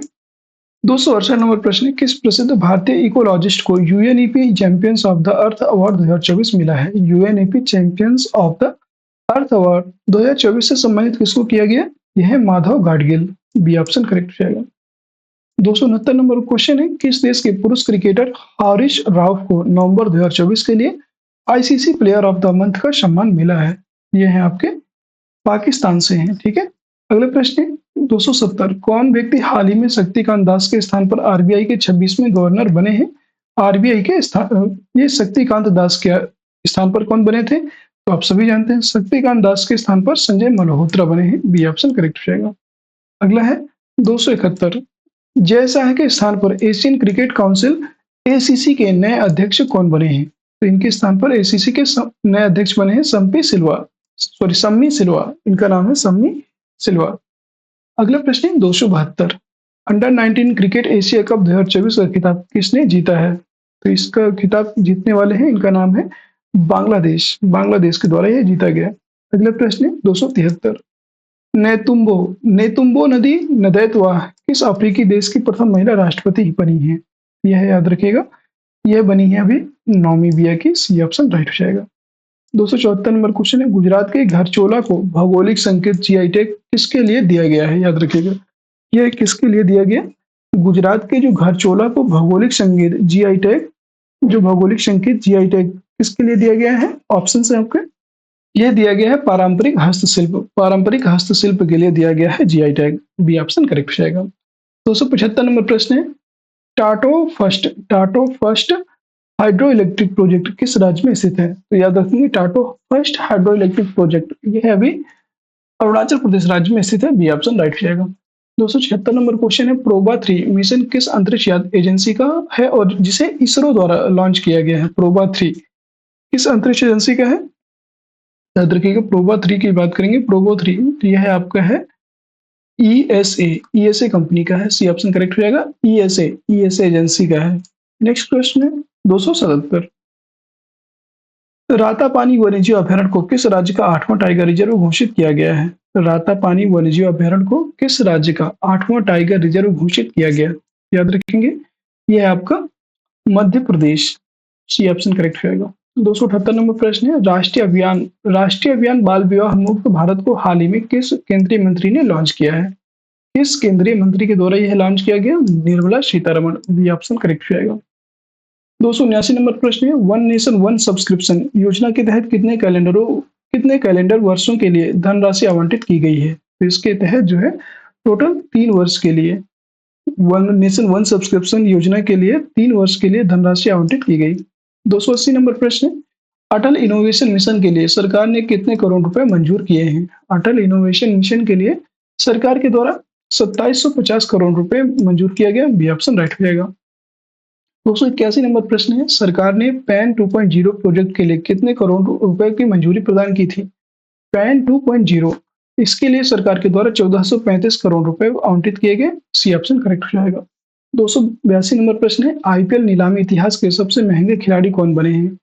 268 नंबर प्रश्न, किस प्रसिद्ध भारतीय इकोलॉजिस्ट को UNEP champions of the earth award 2024 मिला है? UNEP champions of the earth award 2024 से सम्मानित किसको किया गया? यह है Madhav Gadgil. B option correct हो जाएगा। 269 नंबर क्वेश्चन है, किस देश के पुरुष क्रिकेटर हारिश राव को नवंबर 2024 के लिए ICC player of the month का सम्मान मिला है? यह है आपके पाकिस्तान से हैं। ठीक है, अगला प्रश्न है 270, कौन व्यक्ति हाल ही में शक्तिकांत दास के स्थान पर आरबीआई के 26वें गवर्नर बने हैं? आरबीआई के स्थान, ये शक्तिकांत दास के स्थान पर कौन बने थे? तो आप सभी जानते हैं, शक्तिकांत दास के स्थान पर संजय मल्होत्रा बने हैं। बी ऑप्शन करेक्ट हो जाएगा। अगला है 271, जय शाह के स्थान पर एशियन क्रिकेट काउंसिल एसीसी के नए अध्यक्ष कौन बने हैं? तो इनके स्थान पर एसीसी के नए अध्यक्ष बने हैं सम्मी सिल्वा। इनका नाम है सम्मी सिल्वा। अगला प्रश्न है 272, अंडर 19 क्रिकेट एशिया कप 2024 का खिताब किसने जीता है? तो इसका खिताब जीतने वाले हैं, इनका नाम है बांग्लादेश के द्वारा यह जीता गया। अगला प्रश्न है 273, नेतुम्बो नदी नदैतवा किस अफ्रीकी देश की प्रथम महिला राष्ट्रपति बनी है? यह याद रखिएगा, यह बनी है अभी नामीबिया की। सी ऑप्शन राइट हो जाएगा। 274 नंबर क्वेश्चन है, गुजरात के घरचोला को भौगोलिक संकेत जीआई टैग किसके लिए दिया गया है? याद रखिएगा, यह किसके लिए दिया गया? गुजरात के जो घरचोला को भौगोलिक संकेत जीआई टैग किसके लिए दिया गया है? ऑप्शन है आपके, यह दिया गया है पारंपरिक हस्तशिल्प के लिए दिया गया है GI tag. B option correct हो जाएगा। 275 नंबर प्रश्न है, Tato first hydro electric project किस राज्य में स्थित है? तो याद रखेंगे, Tato first hydro electric project यह है अभी अरुणाचल प्रदेश राज्य में स्थित है। बी ऑप्शन राइट हो जाएगा। 276 नंबर क्वेश्चन है, प्रोबा 3 मिशन किस अंतरिक्ष एजेंसी का है और जिसे इसरो द्वारा लॉन्च किया गया है? प्रोबा 3 किस अंतरिक्ष एजेंसी का है? याद रखिएगा, प्रोबा 3 की बात करेंगे। प्रोबा 3 तो यह आपका है ईएसए कंपनी का है। सी ऑप्शन करेक्ट हो जाएगा, ईएसए एजेंसी का है। नेक्स्ट प्रश्न है 277, रातापानी वन्यजीव अभयारण्य को किस राज्य का 8वां टाइगर रिजर्व घोषित किया गया है? रातापानी वन्यजीव अभयारण्य को किस राज्य का 8वां टाइगर रिजर्व घोषित किया गया? याद रखेंगे, यह है आपका मध्य प्रदेश। सी ऑप्शन करेक्ट हो जाएगा। 278 नंबर प्रश्न है, राष्ट्रीय अभियान बाल विवाह मुक्त भारत को हाल ही में किस केंद्रीय मंत्री ने लॉन्च किया है? किस केंद्रीय मंत्री के द्वारा यह लॉन्च किया गया? Nirmala Sitharaman. B option correct हो जाएगा। 279 नंबर प्रश्न है, वन नेशन वन सब्सक्रिप्शन योजना के तहत कितने कैलेंडर वर्षों के लिए धनराशि आवंटित की गई है? तो इसके तहत जो है टोटल 3 वर्ष के लिए, वन नेशन वन सब्सक्रिप्शन योजना के लिए 3 वर्ष के लिए धनराशि आवंटित की गई। 280 नंबर प्रश्न है, अटल इनोवेशन मिशन के लिए सरकार ने कितने करोड़ रुपए मंजूर किए हैं? अटल इनोवेशन मिशन के लिए सरकार के द्वारा 2750 करोड़ रुपए मंजूर किया गया। बी ऑप्शन राइट हो जाएगा। 281 नंबर प्रश्न है, सरकार ने पैन 2.0 प्रोजेक्ट के लिए कितने करोड़ रुपए की मंजूरी प्रदान की थी? पैन 2.0 इसके लिए सरकार के द्वारा 1435 करोड़ रुपए आवंटित किए गए। सी ऑप्शन करेक्ट हो जाएगा। 282 नंबर प्रश्न है, आईपीएल नीलामी इतिहास के सबसे महंगे खिलाड़ी कौन बने हैं?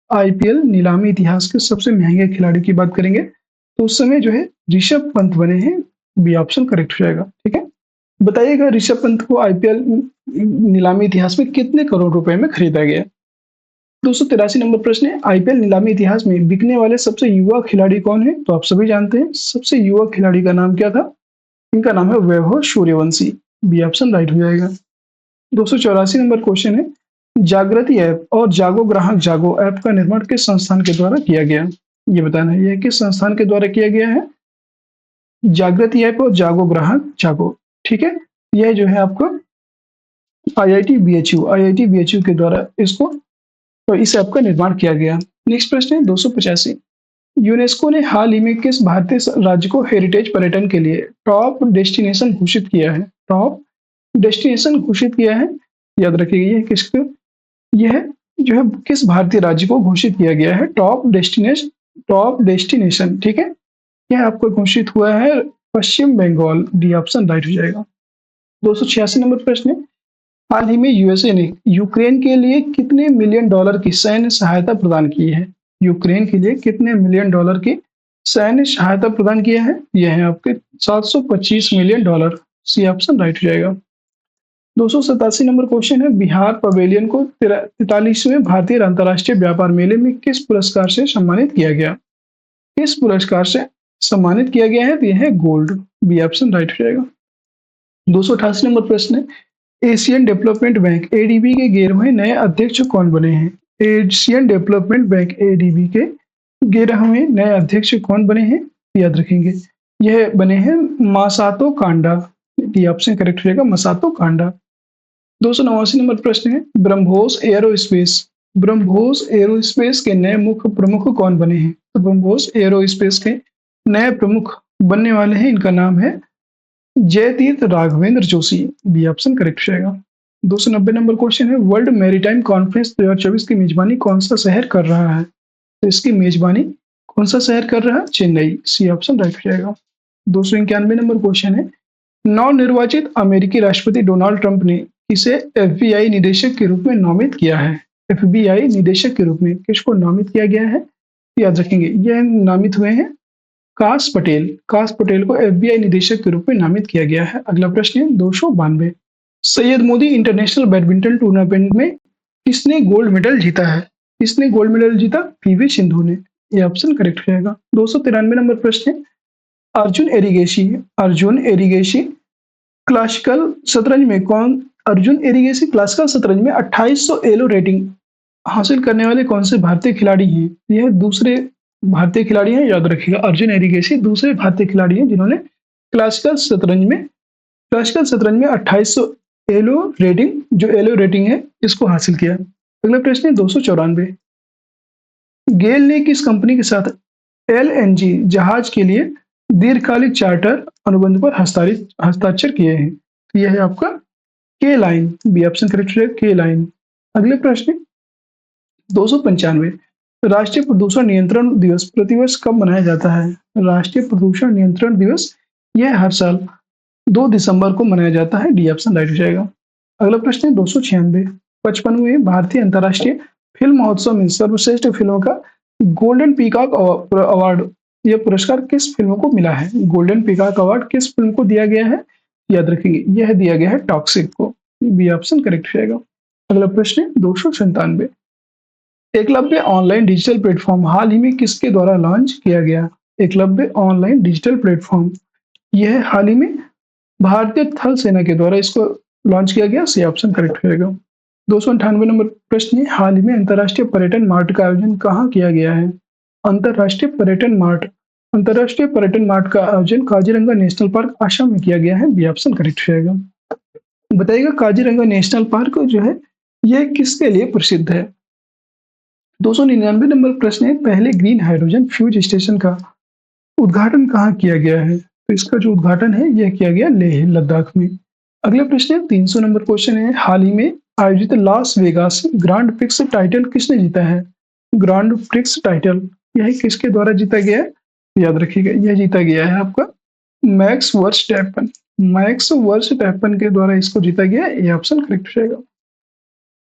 आईपीएल नीलामी इतिहास के सबसे महंगे खिलाड़ी की बात करेंगे तो उस समय जो है ऋषभ पंत बने हैं। बी ऑप्शन करेक्ट हो जाएगा। ठीक है, बताइएगा ऋषभ पंत को आईपीएल नीलामी इतिहास में कितने करोड़ रुपए में खरीदा गया? 283 नंबर प्रश्न है, आईपीएल नीलामी इतिहास में बिकने वाले सबसे युवा खिलाड़ी कौन है? तो आप सभी जानते हैं, सबसे युवा खिलाड़ी का नाम क्या था? इनका नाम है Vaibhav Suryavanshi. B option right हो जाएगा। 284 नंबर क्वेश्चन है, जागृति ऐप और जागो ग्राहक जागो ऐप का निर्माण किस संस्थान के द्वारा किया गया? ये बताना है, यह किस संस्थान के द्वारा किया गया है? जागृति ऐप और जागो ग्राहक जागो। ठीक है, यह जो है आपको आईआईटी बीएचयू के द्वारा इस ऐप का निर्माण किया गया। नेक्स्ट प्रश्न है 285। यूनेस्को ने हाल ही में किस भारतीय राज्य को हेरिटेज पर्यटन के लिए टॉप डेस्टिनेशन घोषित किया है? टॉप डेस्टिनेशन घोषित किया है, याद रखिएगा ये किसको, यह जो है किस भारतीय राज्य को घोषित किया गया है टॉप डेस्टिनेशन, ठीक है। यह आपको घोषित हुआ है पश्चिम बंगाल, डी ऑप्शन राइट हो जाएगा। 286 नंबर प्रश्न है, हाल ही में यूएसए ने यूक्रेन के लिए कितने मिलियन डॉलर की सैन्य सहायता प्रदान की है? यूक्रेन के लिए कितने मिलियन डॉलर की सैन्य सहायता प्रदान किया है? यह है आपके 725 million dollar, C option right हो जाएगा। 287 नंबर क्वेश्चन है, बिहार पवेलियन को 43वें भारतीय अंतर्राष्ट्रीय व्यापार मेले में किस पुरस्कार से सम्मानित किया गया? किस पुरस्कार से सम्मानित किया गया है? यह है गोल्ड, बी ऑप्शन राइट हो जाएगा। 288 नंबर प्रश्न है, एशियन डेवलपमेंट बैंक एडीबी के 11वें नए अध्यक्ष कौन बने हैं? एशियन डेवलपमेंट बैंक एडीबी के 11वें नए अध्यक्ष कौन बने हैं? याद रखेंगे, यह बने हैं मासातो कांडा, डी ऑप्शन करेक्ट हो जाएगा, मासातो कांडा। 289 नंबर प्रश्न है, ब्रह्मोस एरोस्पेस के नए मुख्य प्रमुख कौन बने हैं? तो ब्रह्मोस एरोस्पेस के नए प्रमुख बनने वाले हैं, इनका नाम है Jayatirtha Raghavendra Joshi, B option correct रहेगा। 290 नंबर क्वेश्चन है, वर्ल्ड मैरीटाइम कॉन्फ्रेंस 2024 की मेजबानी कौन सा शहर कर रहा है? तो इसकी मेजबानी कौन सा शहर कर रहा है? चेन्नई, सी ऑप्शन राइट हो जाएगा। 291 नंबर क्वेश्चन है, नवनिर्वाचित अमेरिकी राष्ट्रपति डोनाल्ड ट्रंप ने किसे एफबीआई निदेशक के रूप में नामित किया है? एफबीआई निदेशक के रूप में किसको नामित किया गया है? याद रखेंगे, यह नामित हुए हैं काश पटेल को एफबीआई निदेशक के रूप में नामित किया गया है। अगला प्रश्न है 292, Syed Modi international badminton tournament में किसने गोल्ड मेडल जीता है? किसने गोल्ड मेडल जीता? पीवी सिंधु ने, यह ऑप्शन करेक्ट रहेगा। 293 नंबर प्रश्न है, अर्जुन एरिगेशी क्लासिकल शतरंज में 2800 एलो रेटिंग हासिल करने वाले कौन से भारतीय खिलाड़ी हैं? यह दूसरे भारतीय खिलाड़ी हैं, याद रखिएगा, अर्जुन एरिगेसी दूसरे भारतीय खिलाड़ी हैं जिन्होंने क्लासिकल शतरंज में 2800 एलो रेटिंग है इसको हासिल किया। अगला प्रश्न है 294, गेल ने किस कंपनी के साथ एलएनजी जहाज के लिए दीर्घकालिक चार्टर अनुबंध पर हस्ताक्षर किए हैं? यह है आपका के लाइन, बी ऑप्शन करेक्ट है, के लाइन। अगले प्रश्न 295, राष्ट्रीय प्रदूषण नियंत्रण दिवस प्रतिवर्ष कब मनाया जाता है? राष्ट्रीय प्रदूषण नियंत्रण दिवस यह हर साल 2 दिसंबर को मनाया जाता है, डी ऑप्शन राइट हो जाएगा। अगला प्रश्न है 296, 55वें भारतीय अंतर्राष्ट्रीय फिल्म महोत्सव में सर्वश्रेष्ठ फिल्मों का गोल्डन पीकॉक अवार्ड, यह पुरस्कार किस फिल्म को मिला है? गोल्डन पीकॉक अवार्ड किस फिल्म को दिया गया है? याद रखेंगे, यह दिया गया है टॉक्सिक को, बी ऑप्शन करेक्ट रहेगा। अगला प्रश्न है 297, एकलव्य ऑनलाइन डिजिटल प्लेटफॉर्म हाल ही में किसके द्वारा लॉन्च किया गया? एकलव्य ऑनलाइन डिजिटल प्लेटफॉर्म यह हाल ही में भारतीय थल सेना के द्वारा इसको लॉन्च किया गया, सी ऑप्शन करेक्ट रहेगा। 298 नंबर प्रश्न है, हाल ही में अंतर्राष्ट्रीय पर्यटन मार्ट का आयोजन कहाँ किया गया है? अंतर्राष्ट्रीय पर्यटन मार्ट का आयोजन काजीरंगा नेशनल पार्क आसाम में किया गया है, बी ऑप्शन करेक्ट रहेगा। बताइएगा काजीरंगा नेशनल पार्क जो है यह किसके लिए प्रसिद्ध है? 299 नंबर प्रश्न है, पहले ग्रीन हाइड्रोजन फ्यूज स्टेशन का उद्घाटन कहाँ किया गया है? तो इसका जो उद्घाटन है यह किया गया लेह लद्दाख में। अगला प्रश्न है 300 नंबर क्वेश्चन है, हाल ही में आयोजित Las Vegas grand prix title किसने जीता है? ग्रांड प्रिक्स टाइटल यह किसके द्वारा जीता गया है? याद रखिएगा, यह जीता गया है आपका मैक्स वर्स्टैपन के द्वारा इसको जीता गया है, यह ऑप्शन करेक्ट रहेगा।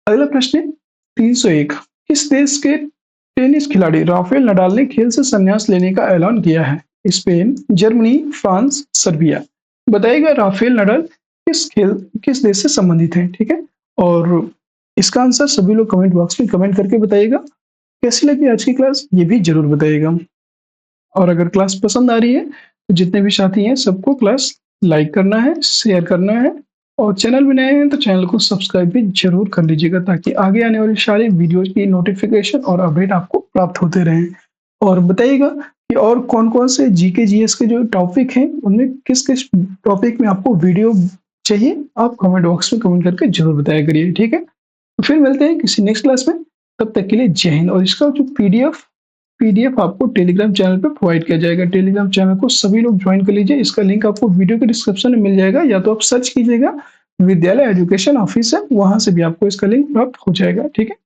अगला प्रश्न है 301, किस देश के टेनिस खिलाड़ी राफेल नडाल ने खेल से संन्यास लेने का ऐलान किया है? Spain, Germany, France, Serbia. बताइएगा राफेल नडाल किस देश से संबंधित है, ठीक है। और इसका आंसर सभी लोग कमेंट बॉक्स में कमेंट करके बताइएगा। कैसी लगी आज की क्लास ये भी जरूर बताइएगा, और अगर क्लास पसंद आ रही है तो जितने भी साथी हैं सबको क्लास लाइक करना है, शेयर करना है, और चैनल में नए हैं तो चैनल को सब्सक्राइब भी जरूर कर लीजिएगा ताकि आगे आने वाली सारी वीडियोज की नोटिफिकेशन और अपडेट आपको प्राप्त होते रहें। और बताइएगा कि और कौन कौन से जीके जीएस के जो टॉपिक हैं उनमें किस किस टॉपिक में आपको वीडियो चाहिए, आप कमेंट बॉक्स में कमेंट करके जरूर बताया करिए, ठीक है। तो फिर मिलते हैं किसी नेक्स्ट क्लास में। तब तक के लिए जय हिंद। और इसका जो पीडीएफ आपको टेलीग्राम चैनल पे प्रोवाइड किया जाएगा। टेलीग्राम चैनल को सभी लोग ज्वाइन कर लीजिए। इसका लिंक आपको वीडियो के डिस्क्रिप्शन में मिल जाएगा, या तो आप सर्च कीजिएगा विद्यालय एजुकेशन ऑफिसर, वहां से भी आपको इसका लिंक प्राप्त हो जाएगा। ठीक है,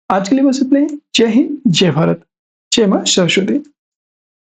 आज के लिए बस इतना ही। जय हिंद, जय भारत, जय मां सरस्वती।